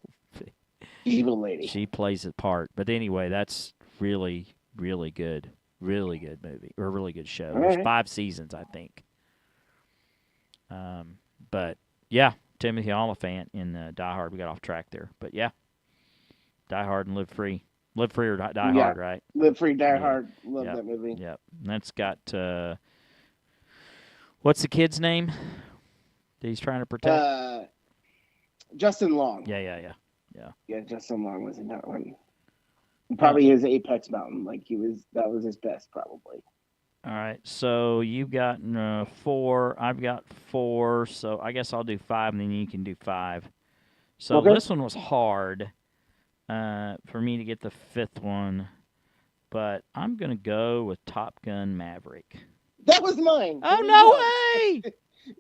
Evil lady. She plays the part. But anyway, that's really, really good. Really good movie, or a really good show. All There's right. 5 seasons, I think. But yeah, Timothy Oliphant in Die Hard. We got off track there, but yeah, Die Hard and Live Free or Die Yeah. Hard, right? Live Free, Die Yeah, Hard. Love yep, that movie. yep. And that's got what's the kid's name that he's trying to protect? Justin Long. Yeah. Yeah, Justin Long was in that one. Uh, Probably his Apex Mountain. Like that was his best, probably. all right, so you've got 4. I've got 4. So I guess I'll do 5, and then you can do 5. So Okay. this one was hard for me to get the 5th one, but I'm gonna go with Top Gun Maverick. That was mine. Oh no way!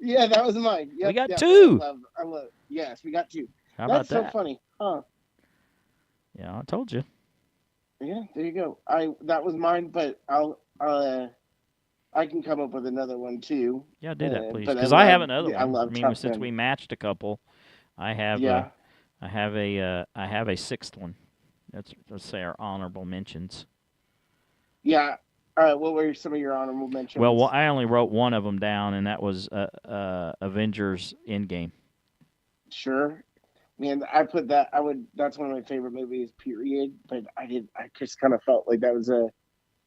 Yeah, that was mine. Yep, We got yep, 2. I love. Yes, we got 2. How about That's so that? funny, huh? Yeah, I told you. Yeah, there you go. That was mine, but I can come up with another one too. Yeah, do that, please, but because I have another I one. love I mean, Top since Gun. we matched a couple, I have Yeah. I have a 6th one. Let's say our honorable mentions. Yeah. All right. What were some of your honorable mentions? Well, I only wrote one of them down, and that was Avengers Endgame. Sure. Man, I put that. That's one of my favorite movies. Period. But I just kind of felt like that was a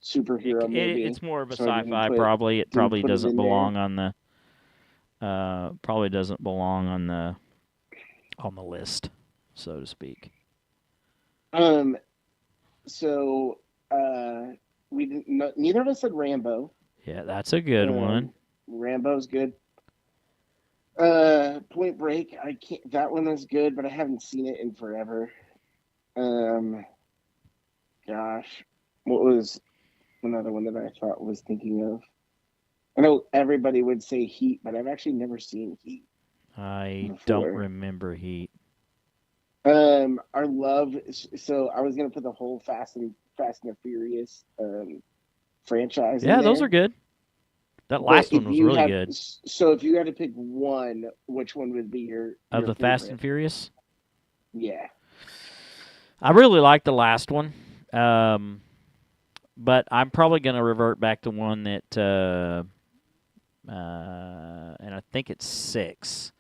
superhero movie. It's more of a so I didn't sci-fi. put- Probably it didn't probably put it doesn't in there. belong on the probably doesn't belong on the list, so to speak. So we didn't. Neither of us said Rambo. Yeah, that's a good one. Rambo's good. Point Break. I can't. That one was good, but I haven't seen it in forever. Gosh, what was another one that I thought was thinking of? I know everybody would say Heat, but I've actually never seen Heat. I before. don't remember Heat. I love. So I was gonna put the whole Fast and the Furious franchise. Yeah, in those there. are good. That But last if one was you really had- good. So if you had to pick one, which one would be your Of the favorite? Fast and Furious? Yeah. I really like the last one. But I'm probably going to revert back to one that, and I think it's 6.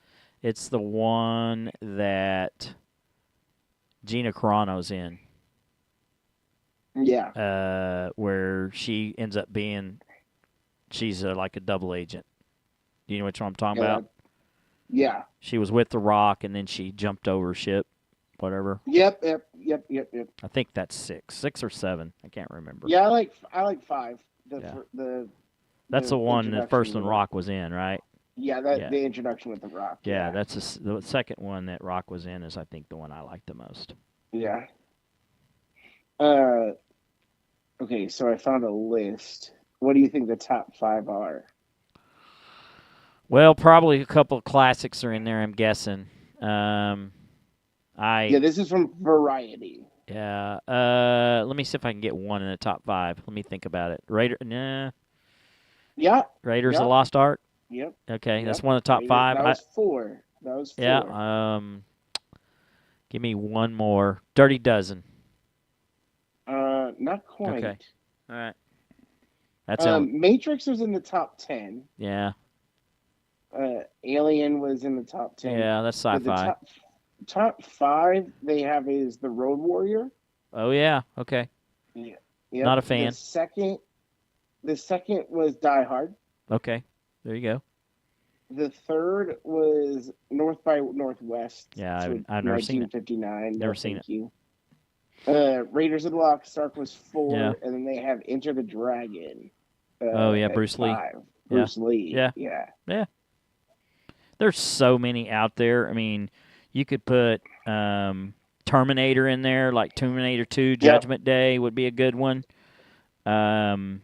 It's the one that Gina Carano's in, Yeah. where she ends up being, she's like a double agent. Do you know which one I'm talking about? Yeah. She was with The Rock, and then she jumped over ship, whatever. Yep. I think that's 6 or 7. I can't remember. Yeah, I like 5. That's the one that first introduction one Rock was in, right? Yeah, the introduction with The Rock. Yeah, that's the second one that Rock was in is I think the one I like the most. Yeah. Okay, so I found a list. What do you think the top 5 are? Well, probably a couple of classics are in there, I'm guessing. This is from Variety. Yeah. Let me see if I can get one in the top 5. Let me think about it. Raiders Yeah. of the Lost Ark. Yep. Okay, that's one of the top 5. That was 4. Yeah. Give me one more. Dirty Dozen. Not quite. Okay. All right. That's Matrix was in the top 10. Yeah. Alien was in the top 10. Yeah, that's But sci-fi. the top 5 they have is The Road Warrior. Oh yeah. Okay. Yeah. Not a fan. The second was Die Hard. Okay. There you go. The third was North by Northwest. Yeah, I've never seen it. 1959. Never seen it. You. Raiders of the Lost Ark was 4, Yeah. and then they have Enter the Dragon. Bruce Lee. 5. Bruce Lee. Yeah. There's so many out there. I mean, you could put Terminator in there, like Terminator 2, Judgment Day would be a good one. I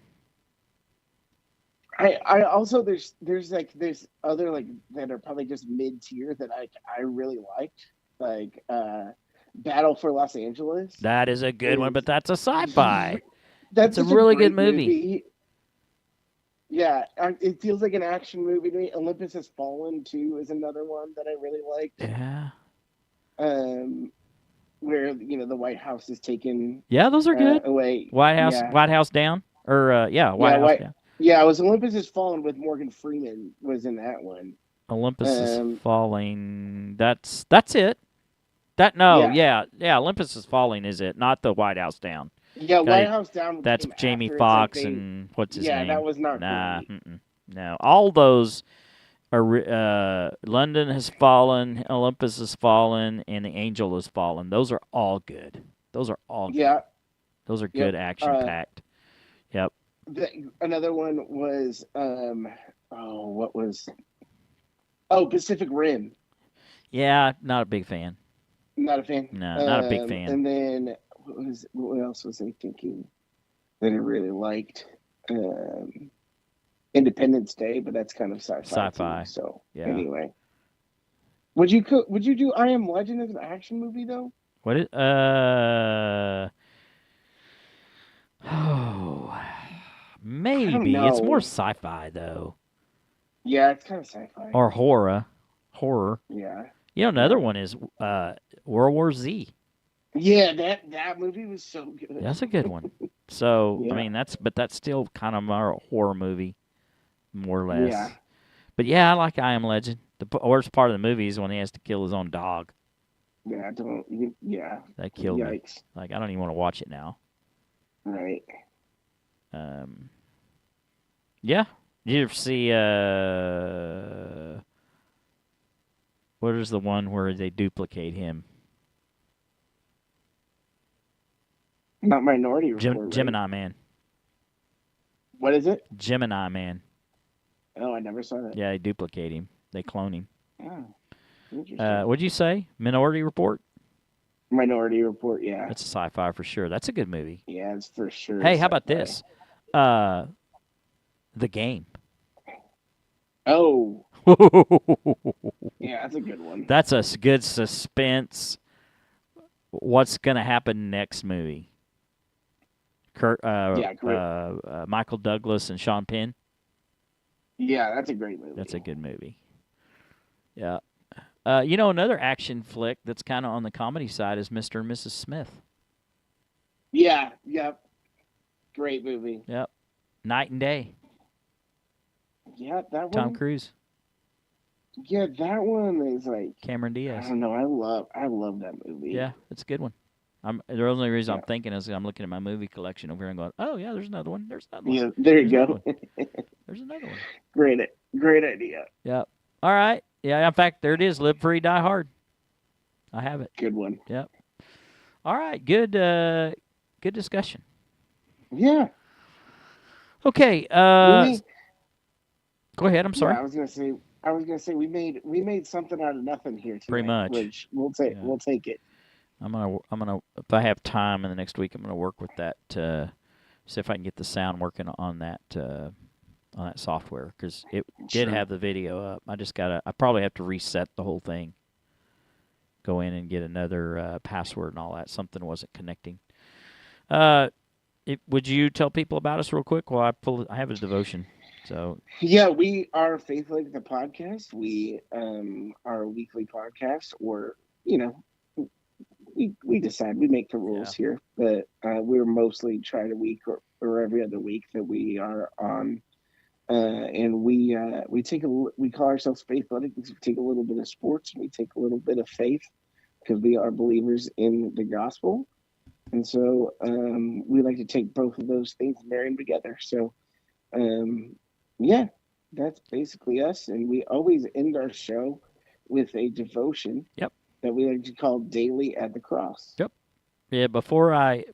also there's other like that are probably just mid tier that I really liked, like Battle for Los Angeles. That is a good one, but that's a sci-fi. That's a really good movie. Yeah, it feels like an action movie to me. Olympus Has Fallen too is another one that I really liked. Yeah. where the White House is taken Yeah, those are good. away. White House down, or White Yeah, House White. down. Yeah, it was Olympus Has Fallen with Morgan Freeman was in that one. Olympus is falling. That's it. Yeah, Olympus is falling. Is it not the White House down? yeah, White Okay, House Down that's came Jamie after. It's like Foxx and what's his yeah, that name? was not Nah, great. no. All those are London Has Fallen, Olympus Has Fallen, and The Angel Has Fallen. Those are all good. Those are all good. Yeah, Those are yep. good action packed. Yep. Another one was what was Pacific Rim. Yeah, not a big fan. Not a fan. No, not a big fan. And then what else was I thinking that I really liked? Independence Day, but that's kind of sci-fi. Too, so yeah. Anyway, would you do I Am Legend as an action movie though? What is maybe it's more sci-fi though. Yeah, it's kind of sci-fi. Or horror. Yeah. Another one is World War Z. Yeah, that movie was so good. That's a good one. So I mean that's still kind of a horror movie, more or less. Yeah. But yeah, I like I Am Legend. The worst part of the movie is when he has to kill his own dog. Yeah, That killed me. Like I don't even want to watch it now. Right. Yeah. Did you ever see what is the one where they duplicate him? Not Minority Report. Gemini Man. What is it? Gemini Man. Oh, I never saw that. Yeah, they duplicate him. They clone him. Oh, interesting. What'd you say? Minority Report? Minority Report, yeah. That's a sci-fi for sure. That's a good movie. Yeah, it's for sure. Hey, how about this? The Game. Oh. Yeah, that's a good one. That's a good suspense. What's gonna happen next movie? Michael Douglas and Sean Penn. Yeah, that's a great movie. That's a good movie. Yeah. Another action flick that's kind of on the comedy side is Mr. and Mrs. Smith. Yeah, yep. Great movie. Yep. Night and Day. Yeah, that one. Tom Cruise. Yeah, that one is like Cameron Diaz. I don't know. I love that movie. Yeah, it's a good one. The only reason I'm thinking is I'm looking at my movie collection over here and going, oh yeah, there's another one. There's another one. Yeah, there you go. There's another one. Great idea. Yep. All right. Yeah. In fact, there it is. Live Free, Die Hard. I have it. Good one. Yep. All right. Good. Good discussion. Yeah. Okay. Go ahead. I'm sorry. Yeah, I was gonna say we made something out of nothing here tonight. Pretty much. Which we'll take. Yeah. We'll take it. I'm gonna if I have time in the next week, I'm gonna work with that. See if I can get the sound working on that software because it did have the video up. I probably have to reset the whole thing. Go in and get another password and all that. Something wasn't connecting. Would you tell people about us real quick? Well, I have a devotion. So yeah, we are Faithletic The Podcast. We are a weekly podcast, or we decide, we make the rules here, but we're mostly trying a week or every other week that we are on, and we call ourselves Faithletic because we take a little bit of sports and we take a little bit of faith because we are believers in the gospel, and so we like to take both of those things and marry them together. So yeah, that's basically us, and we always end our show with a devotion. Yep. That we like to call Daily at the Cross. Yep. Yeah, before I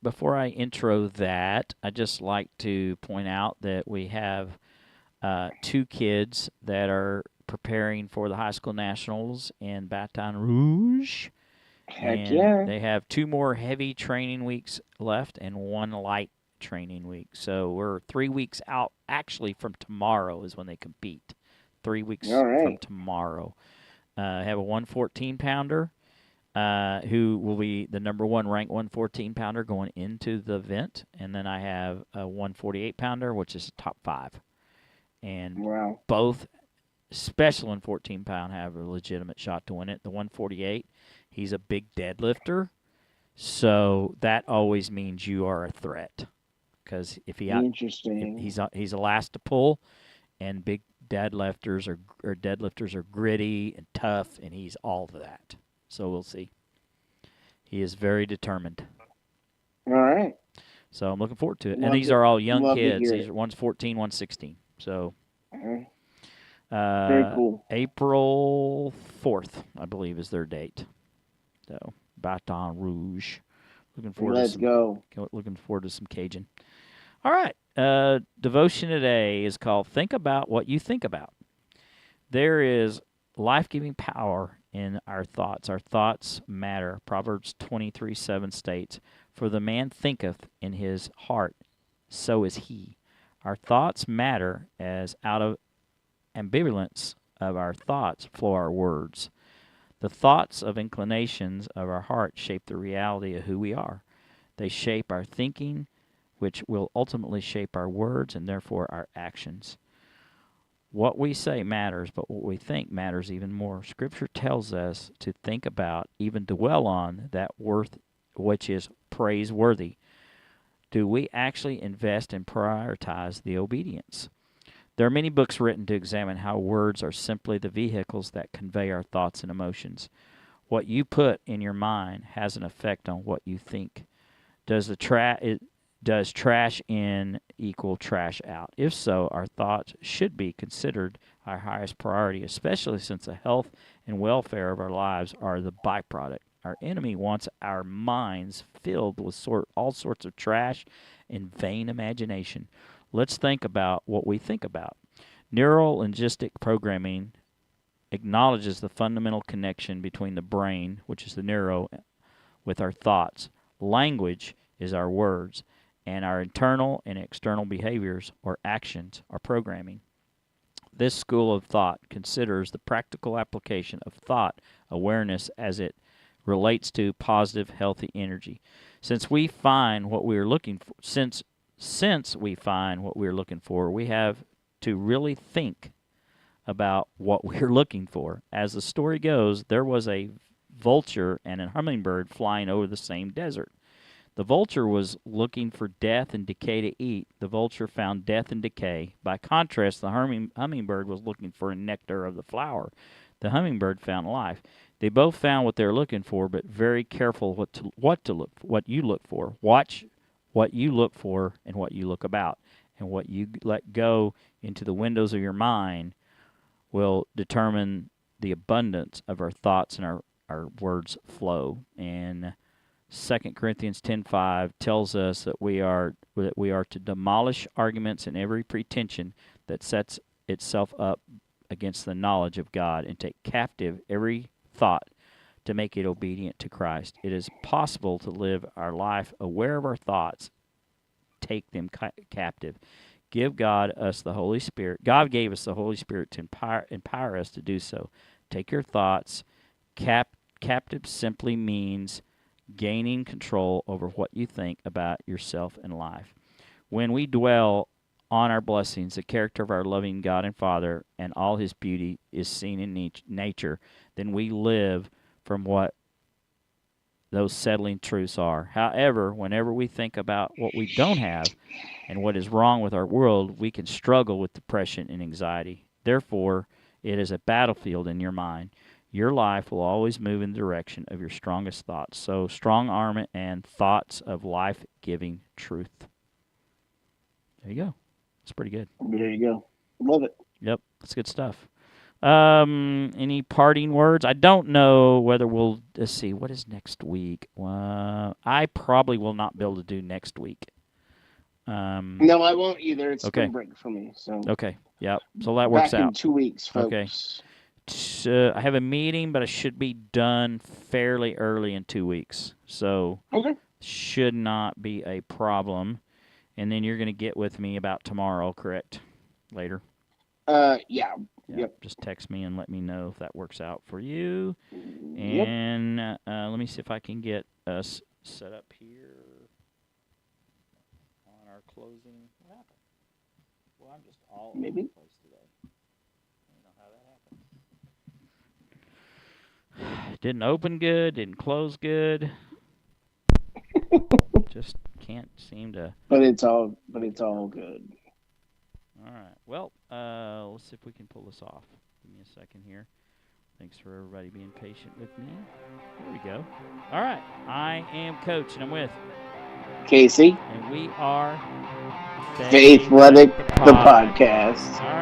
intro that, I just like to point out that we have 2 kids that are preparing for the high school nationals in Baton Rouge. Heck yeah. They have 2 more heavy training weeks left and 1 light training week. So we're 3 weeks out. Actually, from tomorrow is when they compete. 3 weeks from tomorrow. I have a 114-pounder who will be the number 1 ranked 114-pounder going into the event. And then I have a 148-pounder, which is top 5. And both special 114-pound have a legitimate shot to win it. The 148, he's a big deadlifter. So that always means you are a threat. Because if Interesting. he's a last to pull, and big deadlifters are gritty and tough, and he's all of that. So we'll see. He is very determined. All right. So I'm looking forward to it. And Love these to are all young love to kids. hear These it. are one's 14, one's 16. So Very cool. April 4th, I believe, is their date. So Baton Rouge. Looking forward to Let's go. some Cajun. All right. Devotion today is called Think About What You Think About. There is life-giving power in our thoughts. Our thoughts matter. Proverbs 23:7 states, "For the man thinketh in his heart, so is he." Our thoughts matter, as out of ambivalence of our thoughts flow our words. The thoughts of inclinations of our heart shape the reality of who we are. They shape our thinking, which will ultimately shape our words and therefore our actions. What we say matters, but what we think matters even more. Scripture tells us to think about, even dwell on, that worth which is praiseworthy. Do we actually invest and prioritize the obedience? There are many books written to examine how words are simply the vehicles that convey our thoughts and emotions. What you put in your mind has an effect on what you think. Does trash in equal trash out? If so, our thoughts should be considered our highest priority, especially since the health and welfare of our lives are the byproduct. Our enemy wants our minds filled with all sorts of trash and vain imagination. Let's think about what we think about. Neuro linguistic programming acknowledges the fundamental connection between the brain, which is the neuro, with our thoughts. Language is our words, and our internal and external behaviors or actions are programming. This school of thought considers the practical application of thought awareness as it relates to positive, healthy energy. Since we find what we are looking for, since we find what we are looking for, we have to really think about what we're looking for. As the story goes, there was a vulture and a hummingbird flying over the same desert. The vulture was looking for death and decay to eat. The vulture found death and decay. By contrast, the hummingbird was looking for nectar of the flower. The hummingbird found life. They both found what they were looking for, but very careful what you look for. Watch what you look for and what you look about, and what you let go into the windows of your mind will determine the abundance of our thoughts and our words flow. And 2 Corinthians 10:5 tells us that we are to demolish arguments and every pretension that sets itself up against the knowledge of God, and take captive every thought to make it obedient to Christ. It is possible to live our life aware of our thoughts, take them captive. God gave us the Holy Spirit to empower us to do so. Take your thoughts captive simply means gaining control over what you think about yourself and life. When we dwell on our blessings, the character of our loving God and Father, and all His beauty is seen in nature, then we live from what those settling truths are. However, whenever we think about what we don't have and what is wrong with our world, we can struggle with depression and anxiety. Therefore, it is a battlefield in your mind. Your life will always move in the direction of your strongest thoughts. So, strong arm it and thoughts of life-giving truth. There you go. It's pretty good. There you go. Love it. Yep, that's good stuff. Any parting words? I don't know whether we'll. Let's see. What is next week? I probably will not be able to do next week. No, I won't either. It's okay. spring break for me. So okay. Yep. So that works back out. in 2 weeks, folks. Okay. I have a meeting, but I should be done fairly early in 2 weeks. So should not be a problem. And then you're going to get with me about tomorrow, correct? Later. Yeah. Yep. Just text me and let me know if that works out for you. Yep. And let me see if I can get us set up here on our closing. What happened? Well, I'm just all over the place today. I don't know how that happened. Didn't open good. Didn't close good. Just can't seem to. But it's all good. All right. Well, let's see if we can pull this off. Give me a second here. Thanks for everybody being patient with me. There we go. All right. I am Coach, and I'm with Casey. And we are Faithletic the podcast. All